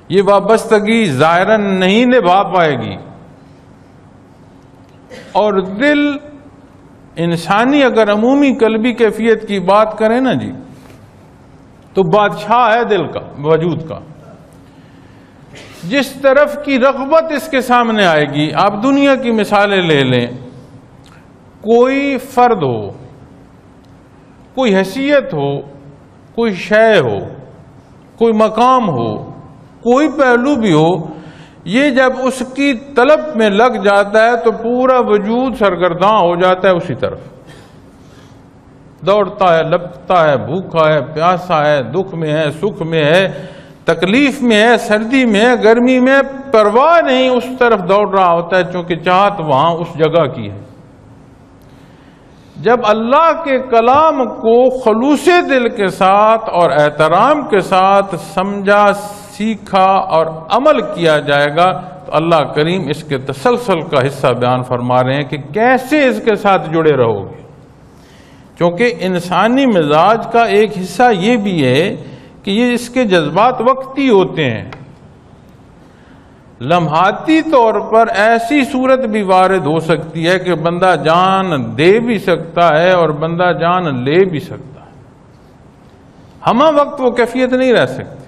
یہ وابستگی ظاہراً نہیں نبھا پائے گی، اور دل انسانی اگر عمومی قلبی کیفیت کی بات کریں نا جی، تو بادشاہ ہے دل کا، وجود کا۔ جس طرف کی رغبت اس کے سامنے آئے گی، آپ دنیا کی مثالیں لے لیں، کوئی فرد ہو، کوئی حیثیت ہو، کوئی شے ہو، کوئی مقام ہو، کوئی پہلو بھی ہو، یہ جب اس کی طلب میں لگ جاتا ہے تو پورا وجود سرگرداں ہو جاتا ہے، اسی طرف دوڑتا ہے، لپتا ہے، بھوکا ہے، پیاسا ہے، دکھ میں ہے، سکھ میں ہے، تکلیف میں ہے، سردی میں ہے، گرمی میں، پرواہ نہیں، اس طرف دوڑ رہا ہوتا ہے، چونکہ چاہت وہاں اس جگہ کی ہے۔ جب اللہ کے کلام کو خلوص دل کے ساتھ اور احترام کے ساتھ سمجھا، سیکھا اور عمل کیا جائے گا، تو اللہ کریم اس کے تسلسل کا حصہ بیان فرما رہے ہیں کہ کیسے اس کے ساتھ جڑے رہو گے۔ چونکہ انسانی مزاج کا ایک حصہ یہ بھی ہے کہ یہ اس کے جذبات وقتی ہوتے ہیں. لمحاتی طور پر ایسی صورت بھی وارد ہو سکتی ہے کہ بندہ جان دے بھی سکتا ہے اور بندہ جان لے بھی سکتا ہے. ہمہ وقت وہ کیفیت نہیں رہ سکتی.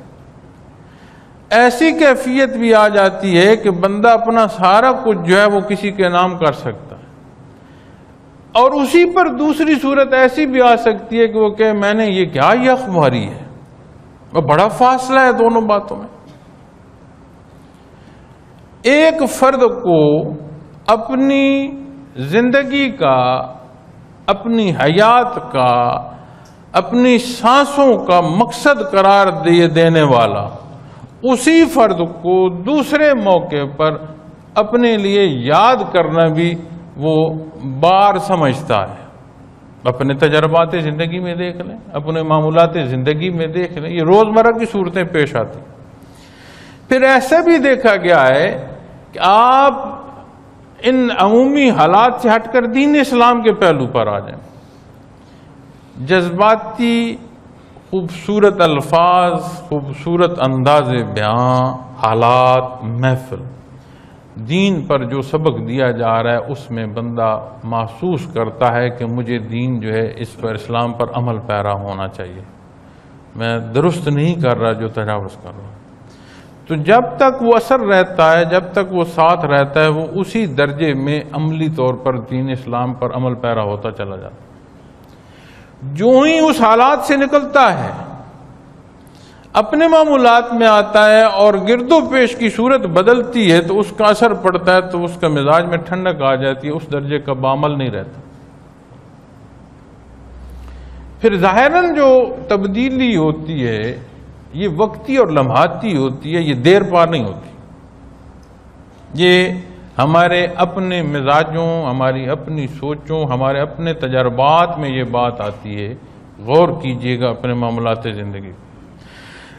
ایسی کیفیت بھی آ جاتی ہے کہ بندہ اپنا سارا کچھ جو ہے وہ کسی کے نام کر سکتا ہے، اور اسی پر دوسری صورت ایسی بھی آ سکتی ہے کہ وہ کہ میں نے یہ کیا یخ ماری ہے. وہ بڑا فاصلہ ہے دونوں باتوں میں. ایک فرد کو اپنی زندگی کا، اپنی حیات کا، اپنی سانسوں کا مقصد قرار دینے والا اسی فرد کو دوسرے موقع پر اپنے لیے یاد کرنا بھی وہ بار سمجھتا ہے. اپنے تجربات زندگی میں دیکھ لیں، اپنے معمولات زندگی میں دیکھ لیں، یہ روزمرہ کی صورتیں پیش آتی. پھر ایسا بھی دیکھا گیا ہے کہ آپ ان عمومی حالات سے ہٹ کر دین اسلام کے پہلو پر آ جائیں. جذباتی خوبصورت الفاظ، خوبصورت انداز بیان، حالات، محفل، دین پر جو سبق دیا جا رہا ہے اس میں بندہ محسوس کرتا ہے کہ مجھے دین جو ہے اس پر، اسلام پر عمل پیرا ہونا چاہیے، میں درست نہیں کر رہا جو تجاوز کر رہا. تو جب تک وہ اثر رہتا ہے، جب تک وہ ساتھ رہتا ہے، وہ اسی درجے میں عملی طور پر دین اسلام پر عمل پیرا ہوتا چلا جاتا ہے. جو ہی اس حالات سے نکلتا ہے، اپنے معمولات میں آتا ہے اور گرد و پیش کی صورت بدلتی ہے تو اس کا اثر پڑتا ہے، تو اس کا مزاج میں ٹھنڈک آ جاتی ہے، اس درجے کا بعمل نہیں رہتا. پھر ظاہراً جو تبدیلی ہوتی ہے یہ وقتی اور لمحاتی ہوتی ہے، یہ دیر پا نہیں ہوتی. یہ ہمارے اپنے مزاجوں، ہماری اپنی سوچوں، ہمارے اپنے تجربات میں یہ بات آتی ہے. غور کیجئے گا اپنے معاملات زندگی.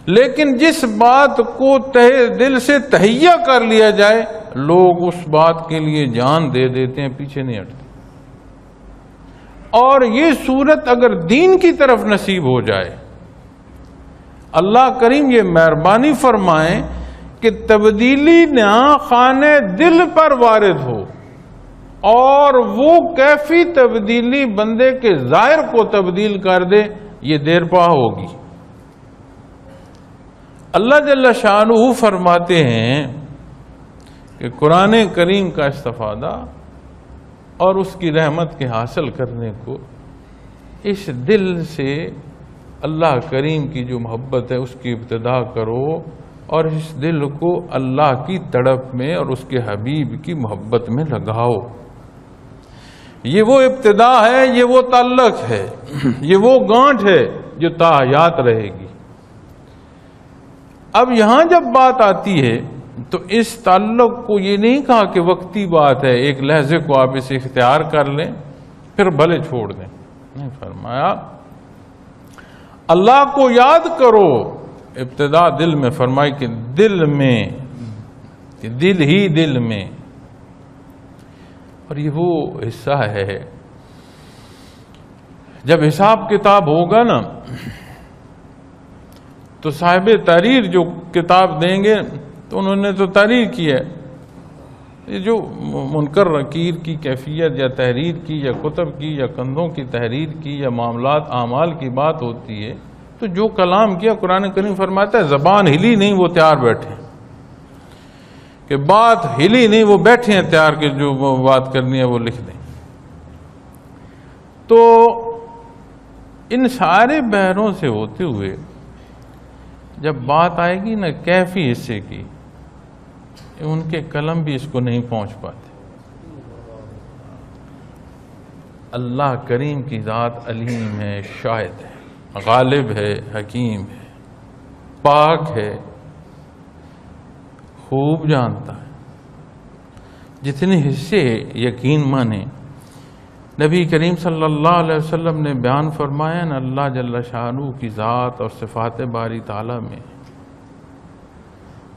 لیکن جس بات کو تہہ دل سے تہیہ کر لیا جائے، لوگ اس بات کے لیے جان دے دیتے ہیں، پیچھے نہیں ہٹتے. اور یہ صورت اگر دین کی طرف نصیب ہو جائے، اللہ کریم یہ مہربانی فرمائیں کہ تبدیلی نہ خانے دل پر وارد ہو، اور وہ کیفی تبدیلی بندے کے ظاہر کو تبدیل کر دے، یہ دیر پا ہوگی. اللہ جل شانہ فرماتے ہیں کہ قرآن کریم کا استفادہ اور اس کی رحمت کے حاصل کرنے کو اس دل سے اللہ کریم کی جو محبت ہے اس کی ابتدا کرو، اور اس دل کو اللہ کی تڑپ میں اور اس کے حبیب کی محبت میں لگاؤ. یہ وہ ابتدا ہے، یہ وہ تعلق ہے، یہ وہ گانٹھ ہے جو تا حیات رہے گی. اب یہاں جب بات آتی ہے تو اس تعلق کو یہ نہیں کہا کہ وقتی بات ہے، ایک لحظے کو آپ اسے اختیار کر لیں پھر بھلے چھوڑ دیں. نہیں، فرمایا اللہ کو یاد کرو. ابتدا دل میں فرمائی کہ دل میں، کہ دل ہی دل میں. اور یہ وہ حصہ ہے جب حساب کتاب ہوگا نا تو صاحب تحریر جو کتاب دیں گے تو انہوں نے تو تحریر کی ہے. یہ جو منکر نکیر کی کیفیت یا تحریر کی یا کتب کی یا کندھوں کی تحریر کی یا معاملات اعمال کی بات ہوتی ہے، تو جو کلام کیا قرآن کریم فرماتا ہے زبان ہلی نہیں وہ تیار بیٹھے، کہ بات ہلی نہیں وہ بیٹھے ہیں تیار کہ جو بات کرنی ہے وہ لکھ دیں. تو ان سارے بحروں سے ہوتے ہوئے جب بات آئے گی نا کیفی حصے کی، ان کے قلم بھی اس کو نہیں پہنچ پاتے. اللہ کریم کی ذات علیم ہے، شاہد ہے، غالب ہے، حکیم ہے، پاک ہے، خوب جانتا ہے. جتنے حصے یقین مانے نبی کریم صلی اللہ علیہ وسلم نے بیان فرمایا نا اللہ جل شانہ کی ذات اور صفات باری تعالیٰ میں،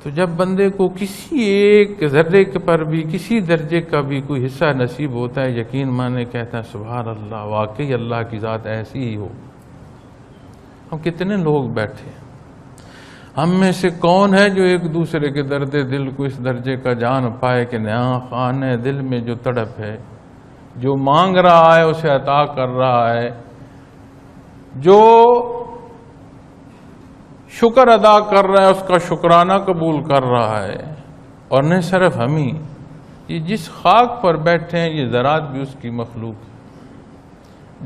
تو جب بندے کو کسی ایک ذرے پر بھی کسی درجے کا بھی کوئی حصہ نصیب ہوتا ہے، یقین مانے کہتا ہے سبحان اللہ، واقعی اللہ کی ذات ایسی ہی ہو. ہم کتنے لوگ بیٹھے ہیں ہم میں سے کون ہے جو ایک دوسرے کے درد دل کو اس درجے کا جان پائے کہ نیا خانے دل میں جو تڑپ ہے، جو مانگ رہا ہے اسے عطا کر رہا ہے، جو شکر ادا کر رہا ہے اس کا شکرانہ قبول کر رہا ہے، اور نہ صرف ہم ہی، یہ جس خاک پر بیٹھے ہیں یہ ذرات بھی اس کی مخلوق ہے،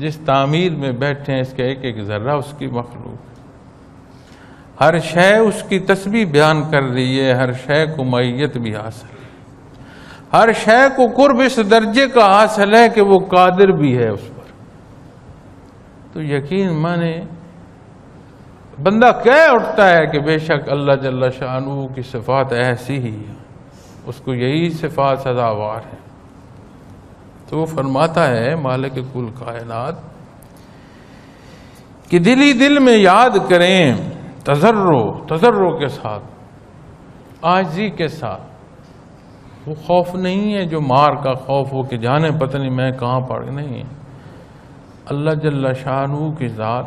جس تعمیر میں بیٹھے ہیں اس کا ایک ایک ذرہ اس کی مخلوق ہے، ہر شے اس کی تسبیح بیان کر رہی ہے، ہر شے کو معیت بھی حاصل ہے، ہر شے کو قرب اس درجے کا حاصل ہے کہ وہ قادر بھی ہے اس پر۔ تو یقین مانے بندہ کہہ اٹھتا ہے کہ بے شک اللہ جل شانہ کی صفات ایسی ہی ہے، اس کو یہی صفات سزاوار ہے۔ تو وہ فرماتا ہے مالک کل کائنات کہ دل ہی دل میں یاد کریں، تضرع کے ساتھ، عاجزی کے ساتھ۔ وہ خوف نہیں ہے جو مار کا خوف ہو کہ جانے پتہ نہیں میں کہاں پڑ گئی، نہیں ہے۔ اللہ جل شانہ کی ذات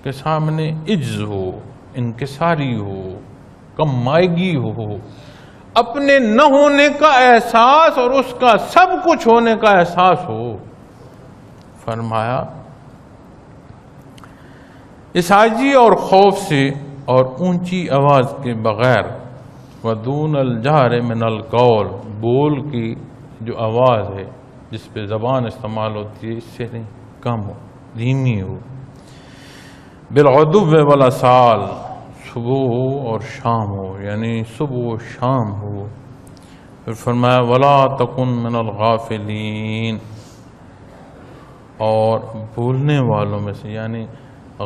کے سامنے عجز ہو، انکساری ہو، کم مائگی ہو، اپنے نہ ہونے کا احساس اور اس کا سب کچھ ہونے کا احساس ہو۔ فرمایا اس عاجزی اور خوف سے اور اونچی آواز کے بغیر، ودون الجہر من القول، بول کی جو آواز ہے جس پہ زبان استعمال ہوتی ہے اس سے نہیں، کم ہو، دھیمی ہو، بالغدو والآصال، صبح ہو اور شام ہو، یعنی صبح و شام ہو۔ پھر فرمایا ولا تکن من الغافلین، اور بھولنے والوں میں سے یعنی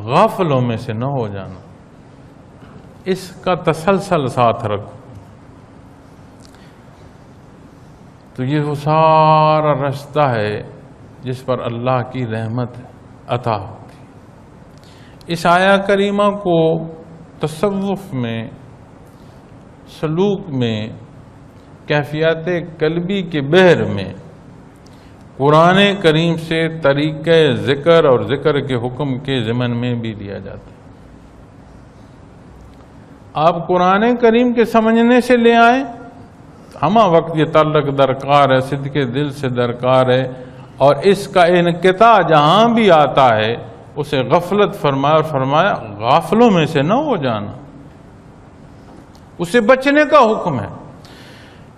غافلوں میں سے نہ ہو جانا، اس کا تسلسل ساتھ رکھو۔ تو یہ وہ سارا رستہ ہے جس پر اللہ کی رحمت عطا ہوتی۔ اس آیہ کریمہ کو تصوف میں، سلوک میں، کیفیات قلبی کے بحر میں قرآن کریم سے طریقہ ذکر اور ذکر کے حکم کے ضمن میں بھی دیا جاتا ہے۔ آپ قرآن کریم کے سمجھنے سے لے آئیں، ہمہ وقت یہ تعلق درکار ہے، صدق دل سے درکار ہے، اور اس کا انقطاع جہاں بھی آتا ہے اسے غفلت فرمایا، اور فرمایا غافلوں میں سے نہ ہو جانا، اسے بچنے کا حکم ہے۔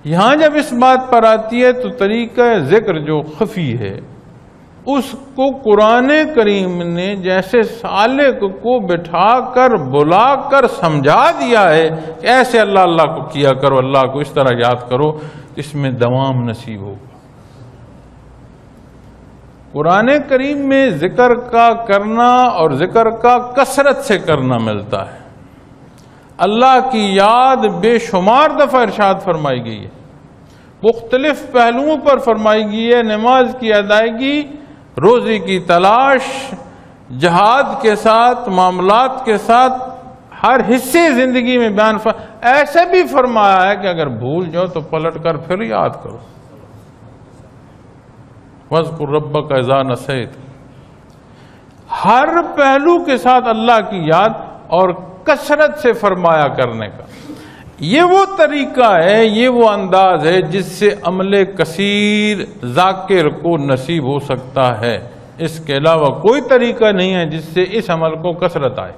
یہاں جب اس بات پر آتی ہے تو طریقہ ذکر جو خفی ہے اس کو قرآن کریم نے جیسے سالک کو بٹھا کر بلا کر سمجھا دیا ہے کہ ایسے اللہ اللہ کو کیا کرو، اللہ کو اس طرح یاد کرو، اس میں دوام نصیب ہوگا۔ قرآن کریم میں ذکر کا کرنا اور ذکر کا کثرت سے کرنا ملتا ہے۔ اللہ کی یاد بے شمار دفعہ ارشاد فرمائی گئی ہے، مختلف پہلوؤں پر فرمائی گئی ہے، نماز کی ادائیگی، روزی کی تلاش، جہاد کے ساتھ، معاملات کے ساتھ، ہر حصے زندگی میں بیان ایسے بھی فرمایا ہے کہ اگر بھول جاؤ تو پلٹ کر پھر یاد کرو۔ وَاذْكُرْ رَبَّكَ إِذَا نَسِيتَ، ہر پہلو کے ساتھ اللہ کی یاد اور کثرت سے فرمایا کرنے کا۔ یہ وہ طریقہ ہے، یہ وہ انداز ہے جس سے عمل کثیر ذاکر کو نصیب ہو سکتا ہے۔ اس کے علاوہ کوئی طریقہ نہیں ہے جس سے اس عمل کو کثرت آئے۔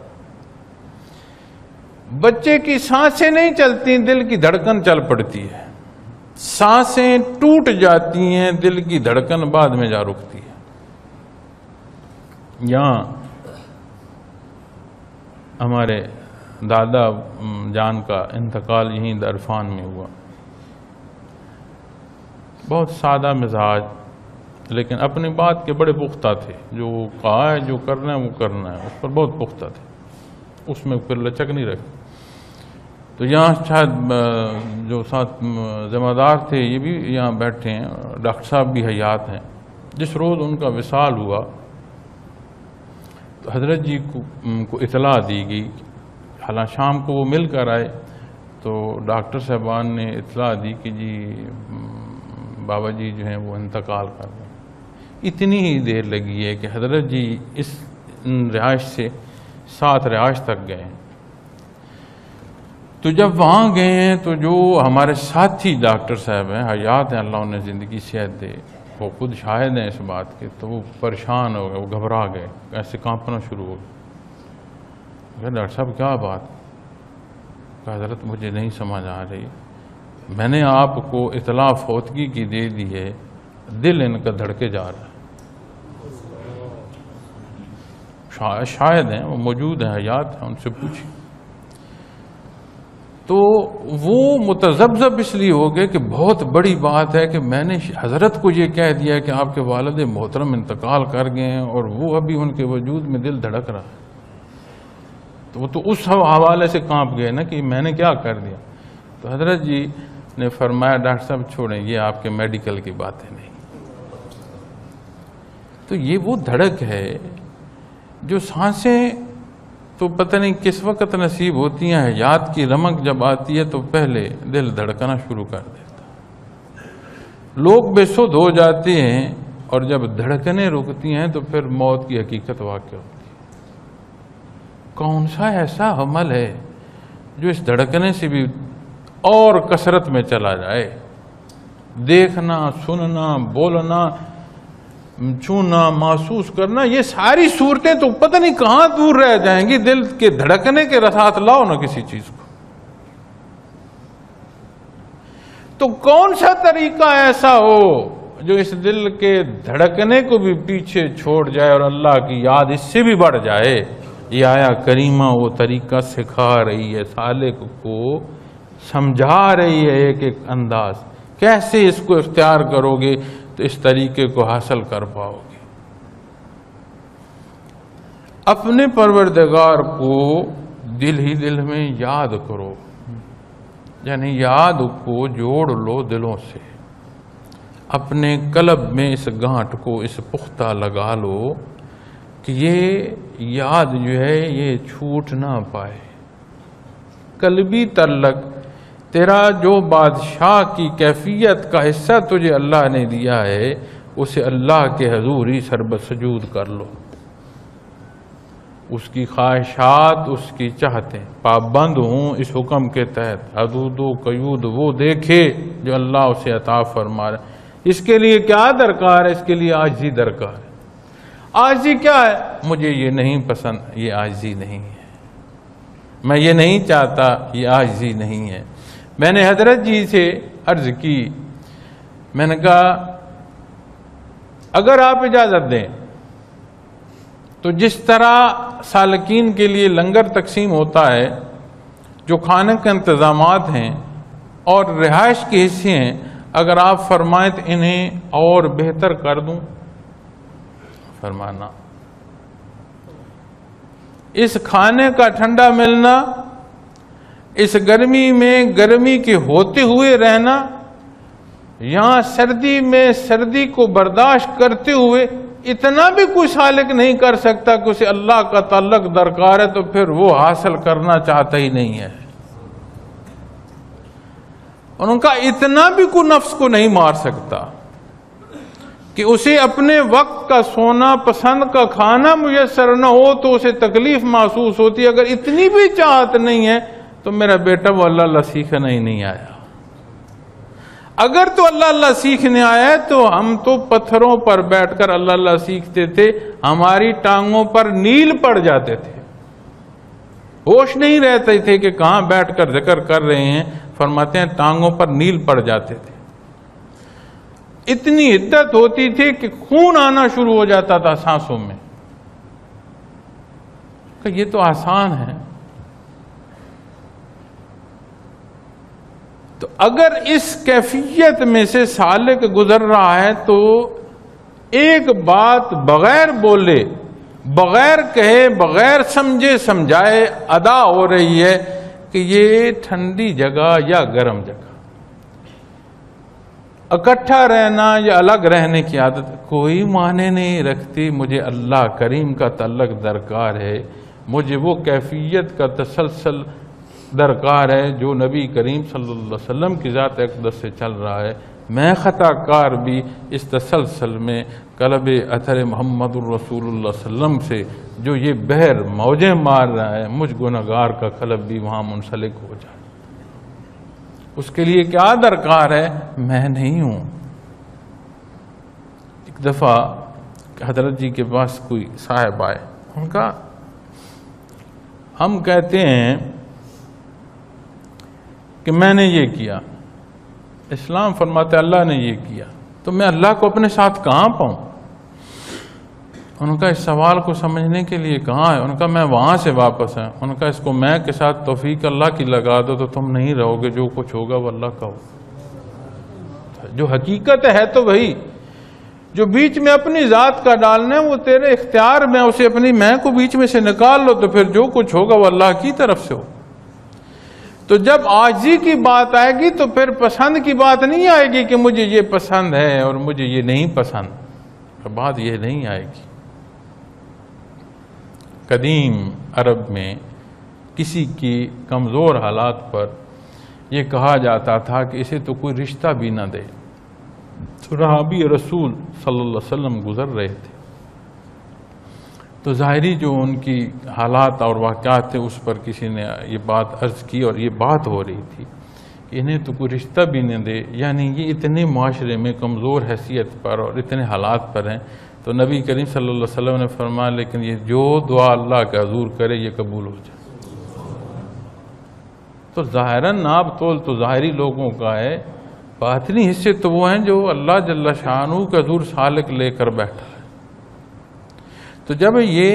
بچے کی سانسیں نہیں چلتی، دل کی دھڑکن چل پڑتی ہے، سانسیں ٹوٹ جاتی ہیں، دل کی دھڑکن بعد میں جا رکتی ہے۔ یہاں ہمارے دادا جان کا انتقال یہیں عرفان میں ہوا۔ بہت سادہ مزاج، لیکن اپنی بات کے بڑے پختہ تھے، جو کہا ہے جو کرنا ہے وہ کرنا ہے، اس پر بہت پختہ تھے، اس میں پھر لچک نہیں رکھی۔ تو یہاں شاید جو ساتھ ذمہ دار تھے یہ بھی یہاں بیٹھے ہیں، ڈاکٹر صاحب بھی حیات ہیں۔ جس روز ان کا وصال ہوا تو حضرت جی کو اطلاع دی گئی، حالانکہ شام کو وہ مل کر آئے تو ڈاکٹر صاحبان نے اطلاع دی کہ جی بابا جی جو ہیں وہ انتقال کر رہے ہیں۔ اتنی ہی دیر لگی ہے کہ حضرت جی اس رہائش سے 7 رہائش تک گئے ہیں۔ تو جب وہاں گئے ہیں تو جو ہمارے ساتھی ڈاکٹر صاحب ہیں، حیات ہیں، اللہ انہیں زندگی صحت دے، وہ خود شاہد ہیں اس بات کے، تو وہ پریشان ہو گئے، وہ گھبرا گئے، ایسے کانپنا شروع ہو گئے۔ ڈاکٹر صاحب کیا بات؟ کہ حضرت مجھے نہیں سمجھ آ رہی، میں نے آپ کو اطلاع فوتگی کی دے دی ہے، دل ان کا دھڑکے جا رہا ہے۔ شاہد ہیں، وہ موجود ہیں، حیات ہیں، ان سے پوچھیں۔ تو وہ متذبذب اس لیے ہو گئے کہ بہت بڑی بات ہے کہ میں نے حضرت کو یہ کہہ دیا کہ آپ کے والد محترم انتقال کر گئے ہیں، اور وہ ابھی ان کے وجود میں دل دھڑک رہا ہے۔ تو وہ تو اس حوالے سے کانپ گئے نا کہ میں نے کیا کر دیا۔ تو حضرت جی نے فرمایا ڈاکٹر صاحب چھوڑیں، یہ آپ کے میڈیکل کی باتیں نہیں۔ تو یہ وہ دھڑک ہے جو سانسیں تو پتہ نہیں کس وقت نصیب ہوتی ہیں، حیات کی رمق جب آتی ہے تو پہلے دل دھڑکنا شروع کر دیتا۔ لوگ بے سدھ ہو جاتے ہیں اور جب دھڑکنیں رکتی ہیں تو پھر موت کی حقیقت واقع ہوتی ہے۔ کون سا ایسا عمل ہے جو اس دھڑکنے سے بھی اور کثرت میں چلا جائے؟ دیکھنا، سننا، بولنا، چھونا، محسوس کرنا، یہ ساری صورتیں تو پتہ نہیں کہاں دور رہ جائیں گی۔ دل کے دھڑکنے کے ساتھ لاؤ نا کسی چیز کو۔ تو کون سا طریقہ ایسا ہو جو اس دل کے دھڑکنے کو بھی پیچھے چھوڑ جائے اور اللہ کی یاد اس سے بھی بڑھ جائے؟ یہ آیا کریمہ وہ طریقہ سکھا رہی ہے، سالک کو سمجھا رہی ہے ایک ایک انداز، کیسے اس کو اختیار کرو گے تو اس طریقے کو حاصل کر پاؤ گے۔ اپنے پروردگار کو دل ہی دل میں یاد کرو، یعنی یاد کو جوڑ لو دلوں سے، اپنے قلب میں اس گانٹھ کو اس پختہ لگا لو کہ یہ یاد جو ہے یہ چھوٹ نہ پائے۔ قلبی تعلق تیرا جو بادشاہ کی کیفیت کا حصہ تجھے اللہ نے دیا ہے، اسے اللہ کے حضور ہی سربسجود کر لو۔ اس کی خواہشات، اس کی چاہتیں پابند ہوں اس حکم کے تحت، حدود و قیود وہ دیکھے جو اللہ اسے عطا فرما رہا ہے۔ اس کے لیے کیا درکار ہے؟ اس کے لیے عاجزی درکار ہے۔ عاجزی کیا ہے؟ مجھے یہ نہیں پسند، یہ عاجزی نہیں ہے۔ میں یہ نہیں چاہتا، یہ عاجزی نہیں ہے۔ میں نے حضرت جی سے عرض کی، میں نے کہا اگر آپ اجازت دیں تو جس طرح سالکین کے لیے لنگر تقسیم ہوتا ہے، جو کھانے کے انتظامات ہیں اور رہائش کے حصے ہیں، اگر آپ فرمائیں تو انہیں اور بہتر کر دوں؟ فرمانا اس کھانے کا ٹھنڈا ملنا، اس گرمی میں گرمی کے ہوتے ہوئے رہنا، یہاں سردی میں سردی کو برداشت کرتے ہوئے اتنا بھی کوئی سالک نہیں کر سکتا کہ اسے اللہ کا تعلق درکار ہے تو پھر وہ حاصل کرنا چاہتا ہی نہیں ہے۔ اور ان کا اتنا بھی کوئی نفس کو نہیں مار سکتا کہ اسے اپنے وقت کا سونا، پسند کا کھانا میسر نہ ہو تو اسے تکلیف محسوس ہوتی ہے۔ اگر اتنی بھی چاہت نہیں ہے تو میرا بیٹا وہ اللہ اللہ سیکھنے ہی نہیں آیا۔ اگر تو اللہ اللہ سیکھنے آیا ہے تو ہم تو پتھروں پر بیٹھ کر اللہ اللہ سیکھتے تھے، ہماری ٹانگوں پر نیل پڑ جاتے تھے، ہوش نہیں رہتے تھے کہ کہاں بیٹھ کر ذکر کر رہے ہیں۔ فرماتے ہیں ٹانگوں پر نیل پڑ جاتے تھے، اتنی حدت ہوتی تھی کہ خون آنا شروع ہو جاتا تھا سانسوں میں۔ کہ یہ تو آسان ہے۔ تو اگر اس کیفیت میں سے سالک گزر رہا ہے تو ایک بات بغیر بولے، بغیر کہے، بغیر سمجھے سمجھائے ادا ہو رہی ہے کہ یہ ٹھنڈی جگہ یا گرم جگہ، اکٹھا رہنا یا الگ رہنے کی عادت کوئی معنی نہیں رکھتی۔ مجھے اللہ کریم کا تعلق درکار ہے، مجھے وہ کیفیت کا تسلسل درکار ہے جو نبی کریم صلی اللہ علیہ وسلم کی ذات اقدس سے چل رہا ہے۔ میں خطا کار بھی اس تسلسل میں قلب اثر محمد الرسول اللہ صلی اللہ علیہ وسلم سے جو یہ بحر موجیں مار رہا ہے، مجھ گنہگار کا قلب بھی وہاں منسلک ہو جائے۔ اس کے لیے کیا درکار ہے؟ میں نہیں ہوں۔ ایک دفعہ حضرت جی کے پاس کوئی صاحب آئے، ان کا ہم کہتے ہیں کہ میں نے یہ کیا، اسلام فرماتے اللہ نے یہ کیا، تو میں اللہ کو اپنے ساتھ کہاں پاؤں؟ ان کا اس سوال کو سمجھنے کے لیے کہاں ہے؟ ان کا میں وہاں سے واپس ہیں، ان کا اس کو میں کے ساتھ توفیق اللہ کی لگا دو تو تم نہیں رہو گے، جو کچھ ہوگا وہ اللہ کا ہوگا۔ جو حقیقت ہے تو وہی، جو بیچ میں اپنی ذات کا ڈالنا ہے وہ تیرے اختیار میں، اسے اپنی میں کو بیچ میں سے نکال لو تو پھر جو کچھ ہوگا وہ اللہ کی طرف سے ہو۔ تو جب عاجزی کی بات آئے گی تو پھر پسند کی بات نہیں آئے گی کہ مجھے یہ پسند ہے اور مجھے یہ نہیں پسند، بات یہ نہیں آئے گی۔ قدیم عرب میں کسی کی کمزور حالات پر یہ کہا جاتا تھا کہ اسے تو کوئی رشتہ بھی نہ دے۔ صحابی رسول صلی اللہ علیہ وسلم گزر رہے تھے تو ظاہری جو ان کی حالات اور واقعات تھے اس پر کسی نے یہ بات عرض کی، اور یہ بات ہو رہی تھی کہ انہیں تو کوئی رشتہ بھی نہ دے، یعنی یہ اتنے معاشرے میں کمزور حیثیت پر اور اتنے حالات پر ہیں۔ تو نبی کریم صلی اللہ علیہ وسلم نے فرمایا لیکن یہ جو دعا اللہ کا حضور کرے یہ قبول ہو جائے۔ تو ظاہراً ناب تول تو ظاہری لوگوں کا ہے، باطنی حصے تو وہ ہیں جو اللہ جل شانہ کا حضور سالک لے کر بیٹھا ہے۔ تو جب یہ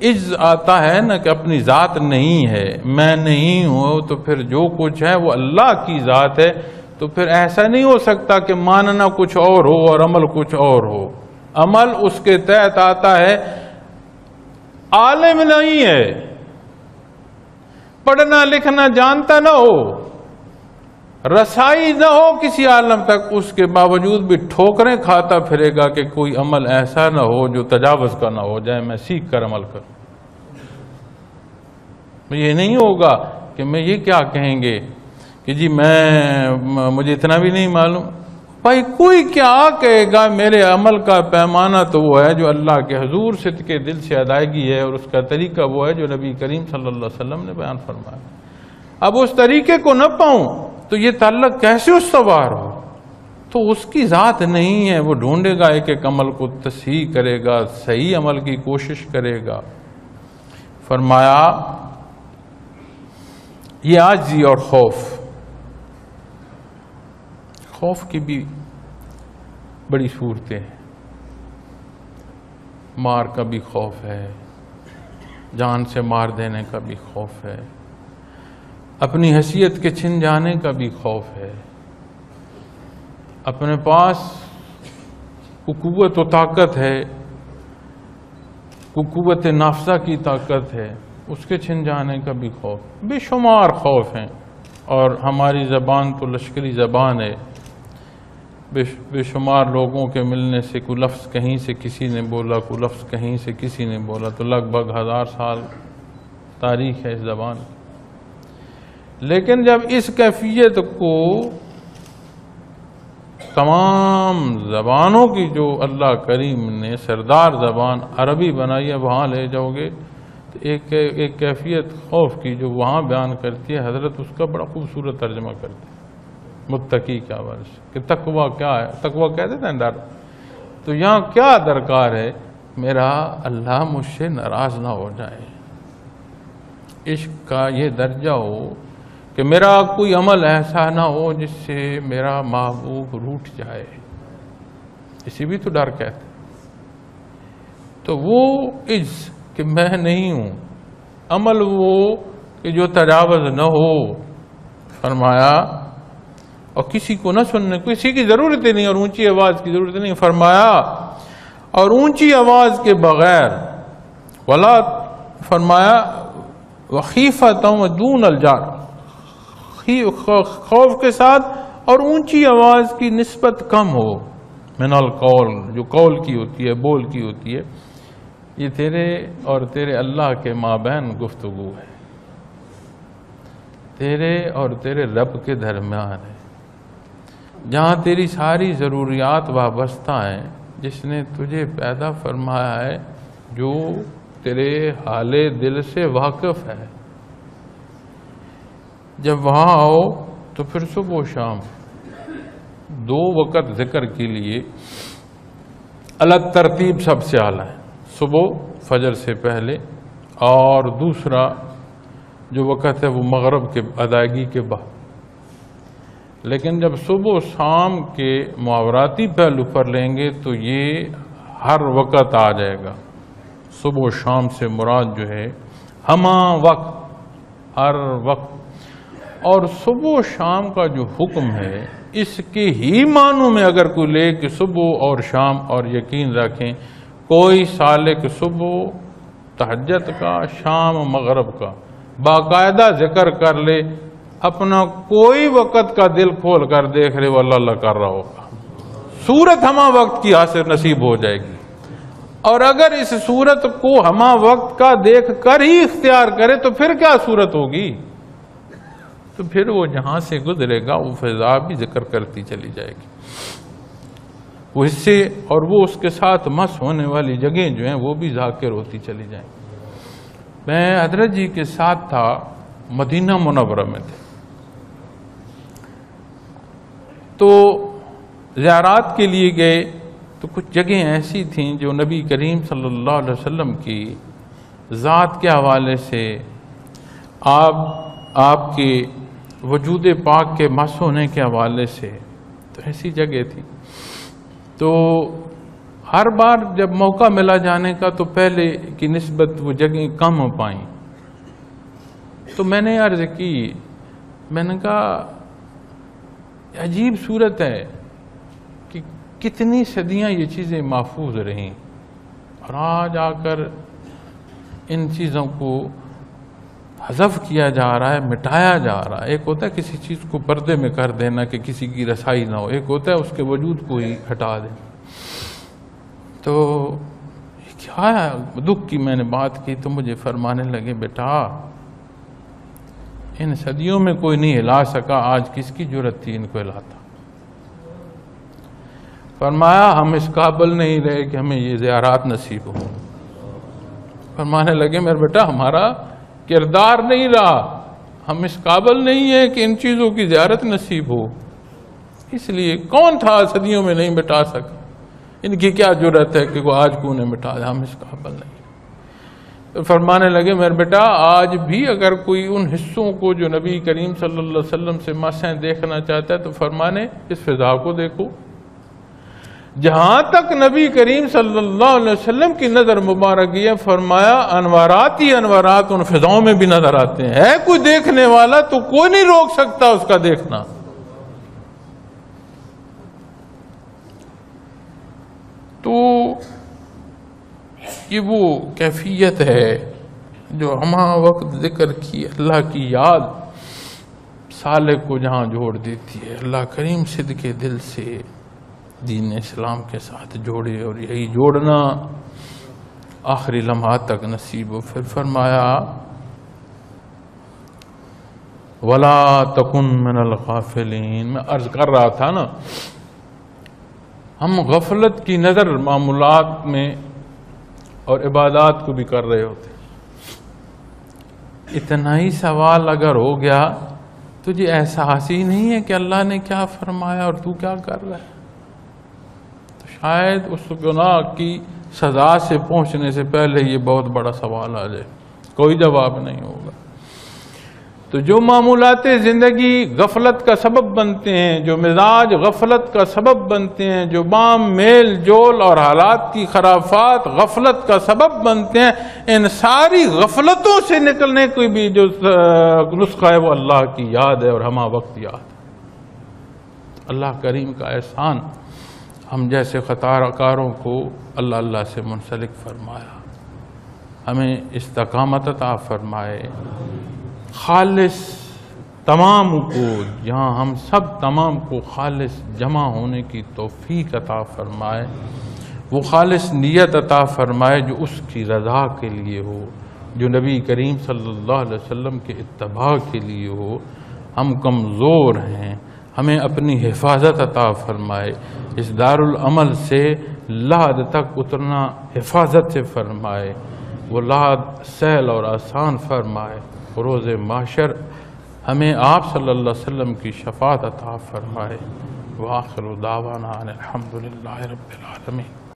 عجز آتا ہے نا کہ اپنی ذات نہیں ہے، میں نہیں ہوں، تو پھر جو کچھ ہے وہ اللہ کی ذات ہے، تو پھر ایسا نہیں ہو سکتا کہ ماننا کچھ اور ہو اور عمل کچھ اور ہو۔ عمل اس کے تحت آتا ہے، عالم نہیں ہے، پڑھنا لکھنا جانتا نہ ہو، رسائی نہ ہو کسی عالم تک، اس کے باوجود بھی ٹھوکریں کھاتا پھرے گا کہ کوئی عمل ایسا نہ ہو جو تجاوز کا نہ ہو جائے، میں سیکھ کر عمل کروں۔ یہ نہیں ہوگا کہ میں یہ کیا کہیں گے کہ جی مجھے اتنا بھی نہیں معلوم۔ بھائی کوئی کیا کہے گا، میرے عمل کا پیمانہ تو وہ ہے جو اللہ کے حضور صدق دل سے ادائیگی ہے، اور اس کا طریقہ وہ ہے جو نبی کریم صلی اللہ علیہ وسلم نے بیان فرمایا۔ اب اس طریقے کو نہ پاؤں تو یہ تعلق کیسے استوار ہو؟ تو اس کی ذات نہیں ہے، وہ ڈھونڈے گا ایک ایک عمل کو، تصحیح کرے گا، صحیح عمل کی کوشش کرے گا۔ فرمایا یہ عاجزی اور خوف کی بھی بڑی صورتیں ہیں۔ مار کا بھی خوف ہے، جان سے مار دینے کا بھی خوف ہے، اپنی حیثیت کے چھن جانے کا بھی خوف ہے، اپنے پاس قوت و طاقت ہے، قوت نافذہ کی طاقت ہے، اس کے چھن جانے کا بھی خوف، بے شمار خوف ہیں۔ اور ہماری زبان تو لشکری زبان ہے، بے شمار لوگوں کے ملنے سے کوئی لفظ کہیں سے کسی نے بولا، کوئی لفظ کہیں سے کسی نے بولا، تو لگ بھگ 1000 سال تاریخ ہے اس زبان کی۔ لیکن جب اس کیفیت کو تمام زبانوں کی جو اللہ کریم نے سردار زبان عربی بنائی ہے وہاں لے جاؤ گے تو ایک کیفیت خوف کی جو وہاں بیان کرتی ہے حضرت، اس کا بڑا خوبصورت ترجمہ کرتی ہے متقی کے حوالے سے کہ تقویٰ کیا ہے۔ تقویٰ کہہ دیتے ہیں ڈر، تو یہاں کیا درکار ہے؟ میرا اللہ مجھ سے ناراض نہ ہو جائے، عشق کا یہ درجہ ہو کہ میرا کوئی عمل ایسا نہ ہو جس سے میرا محبوب روٹھ جائے، اسی بھی تو ڈر کہتے۔ تو وہ عجز کہ میں نہیں ہوں، عمل وہ کہ جو تجاوز نہ ہو، فرمایا، اور کسی کو نہ سننے، کسی کی ضرورت ہی نہیں، اور اونچی آواز کی ضرورت نہیں، فرمایا اور اونچی آواز کے بغیر، ولا فرمایا وخیفتوں دون الجار، خوف کے ساتھ اور اونچی آواز کی نسبت کم ہو، من القول، جو قول کی ہوتی ہے، بول کی ہوتی ہے، یہ تیرے اور تیرے اللہ کے مابین گفتگو ہے، تیرے اور تیرے رب کے درمیان ہے، جہاں تیری ساری ضروریات وابستہ ہیں، جس نے تجھے پیدا فرمایا ہے، جو تیرے حال دل سے واقف ہے۔ جب وہاں آؤ تو پھر صبح و شام 2 وقت ذکر کے لیے الگ ترتیب سب سے اعلیٰ ہے، صبح فجر سے پہلے، اور دوسرا جو وقت ہے وہ مغرب کے ادائیگی کے بعد۔ لیکن جب صبح و شام کے محاوراتی پہلو پر لیں گے تو یہ ہر وقت آ جائے گا۔ صبح و شام سے مراد جو ہے ہمہ وقت، ہر وقت۔ اور صبح و شام کا جو حکم ہے اس کے ہی معنوں میں اگر کوئی لے کہ صبح اور شام، اور یقین رکھیں کوئی سالک صبح تہجد کا، شام مغرب کا باقاعدہ ذکر کر لے، اپنا کوئی وقت کا دل کھول کر دیکھ رہے وہ اللہ اللہ کر رہا ہوگا، صورت ہمہ وقت کی حاصل نصیب ہو جائے گی۔ اور اگر اس صورت کو ہمہ وقت کا دیکھ کر ہی اختیار کرے تو پھر کیا صورت ہوگی؟ تو پھر وہ جہاں سے گزرے گا وہ فضا بھی ذکر کرتی چلی جائے گی، وہ حصے اور وہ اس کے ساتھ مس ہونے والی جگہیں جو ہیں وہ بھی ذاکر ہوتی چلی جائیں گی۔ میں حضرت جی کے ساتھ تھا، مدینہ منورہ میں تھے، تو زیارات کے لیے گئے تو کچھ جگہیں ایسی تھیں جو نبی کریم صلی اللہ علیہ وسلم کی ذات کے حوالے سے، آپ کے وجود پاک کے مس ہونے کے حوالے سے، تو ایسی جگہ تھی۔ تو ہر بار جب موقع ملا جانے کا تو پہلے کی نسبت وہ جگہیں کم ہو پائیں، تو میں نے عرض کی، میں نے کہا عجیب صورت ہے کہ کتنی صدیاں یہ چیزیں محفوظ رہیں اور آج آ کر ان چیزوں کو حذف کیا جا رہا ہے، مٹایا جا رہا ہے۔ ایک ہوتا ہے کسی چیز کو پردے میں کر دینا کہ کسی کی رسائی نہ ہو، ایک ہوتا ہے اس کے وجود کو ہی ہٹا دینا۔ تو کیا دکھ کی میں نے بات کی تو مجھے فرمانے لگے، بیٹا ان صدیوں میں کوئی نہیں ہلا سکا، آج کس کی جرت تھی ان کو ہلاتا؟ فرمایا ہم اس قابل نہیں رہے کہ ہمیں یہ زیارات نصیب ہو۔ فرمانے لگے میرے بیٹا ہمارا کردار نہیں رہا، ہم اس قابل نہیں ہیں کہ ان چیزوں کی زیارت نصیب ہو، اس لیے کون تھا صدیوں میں نہیں مٹا سکا، ان کی کیا جرت ہے کہ وہ آج کو انہیں مٹا دے، ہم اس قابل نہیں۔ تو فرمانے لگے میرے بیٹا آج بھی اگر کوئی ان حصوں کو جو نبی کریم صلی اللہ علیہ وسلم سے مسیں دیکھنا چاہتا ہے تو فرمانے اس فضا کو دیکھو، جہاں تک نبی کریم صلی اللہ علیہ وسلم کی نظر مبارک ہے، فرمایا انوارات ہی انوارات ان فضاؤں میں بھی نظر آتے ہیں، ہے کوئی دیکھنے والا تو کوئی نہیں روک سکتا اس کا دیکھنا۔ تو یہ وہ کیفیت ہے جو ہمہ وقت ذکر کی اللہ کی یاد سالک کو جہاں جوڑ دیتی ہے، اللہ کریم صدقے دل سے دین اسلام کے ساتھ جوڑے، اور یہی جوڑنا آخری لمحات تک نصیب ہو۔ پھر فرمایا وَلَا تَكُن مِّنَ الْغَافِلِينَ۔ میں عرض کر رہا تھا نا، ہم غفلت کی نظر معمولات میں اور عبادات کو بھی کر رہے ہوتے، اتنا ہی سوال اگر ہو گیا تجھے احساس ہی نہیں ہے کہ اللہ نے کیا فرمایا اور تو کیا کر رہا ہے، تو شاید اس گناہ کی سزا سے پہنچنے سے پہلے یہ بہت بڑا سوال آ جائے، کوئی جواب نہیں ہوگا۔ تو جو معمولات زندگی غفلت کا سبب بنتے ہیں، جو مزاج غفلت کا سبب بنتے ہیں، جو بام میل جول اور حالات کی خرافات غفلت کا سبب بنتے ہیں، ان ساری غفلتوں سے نکلنے کی بھی جو نسخہ ہے وہ اللہ کی یاد ہے اور ہمہ وقت یاد ہے۔ اللہ کریم کا احسان ہم جیسے خطا کاروں کو اللہ اللہ سے منسلک فرمایا، ہمیں استقامت عطا فرمائے، خالص تمام کو، جہاں ہم سب تمام کو خالص جمع ہونے کی توفیق عطا فرمائے، وہ خالص نیت عطا فرمائے جو اس کی رضا کے لیے ہو، جو نبی کریم صلی اللہ علیہ وسلم کے اتباع کے لیے ہو۔ ہم کمزور ہیں، ہمیں اپنی حفاظت عطا فرمائے، اس دارالعمل سے لحد تک اترنا حفاظت سے فرمائے، وہ لحد سہل اور آسان فرمائے، روز محشر ہمیں آپ صلی اللہ علیہ وسلم کی شفاعت عطا فرمائے۔ وآخر دعوانا ان الحمد للہ رب العالمین۔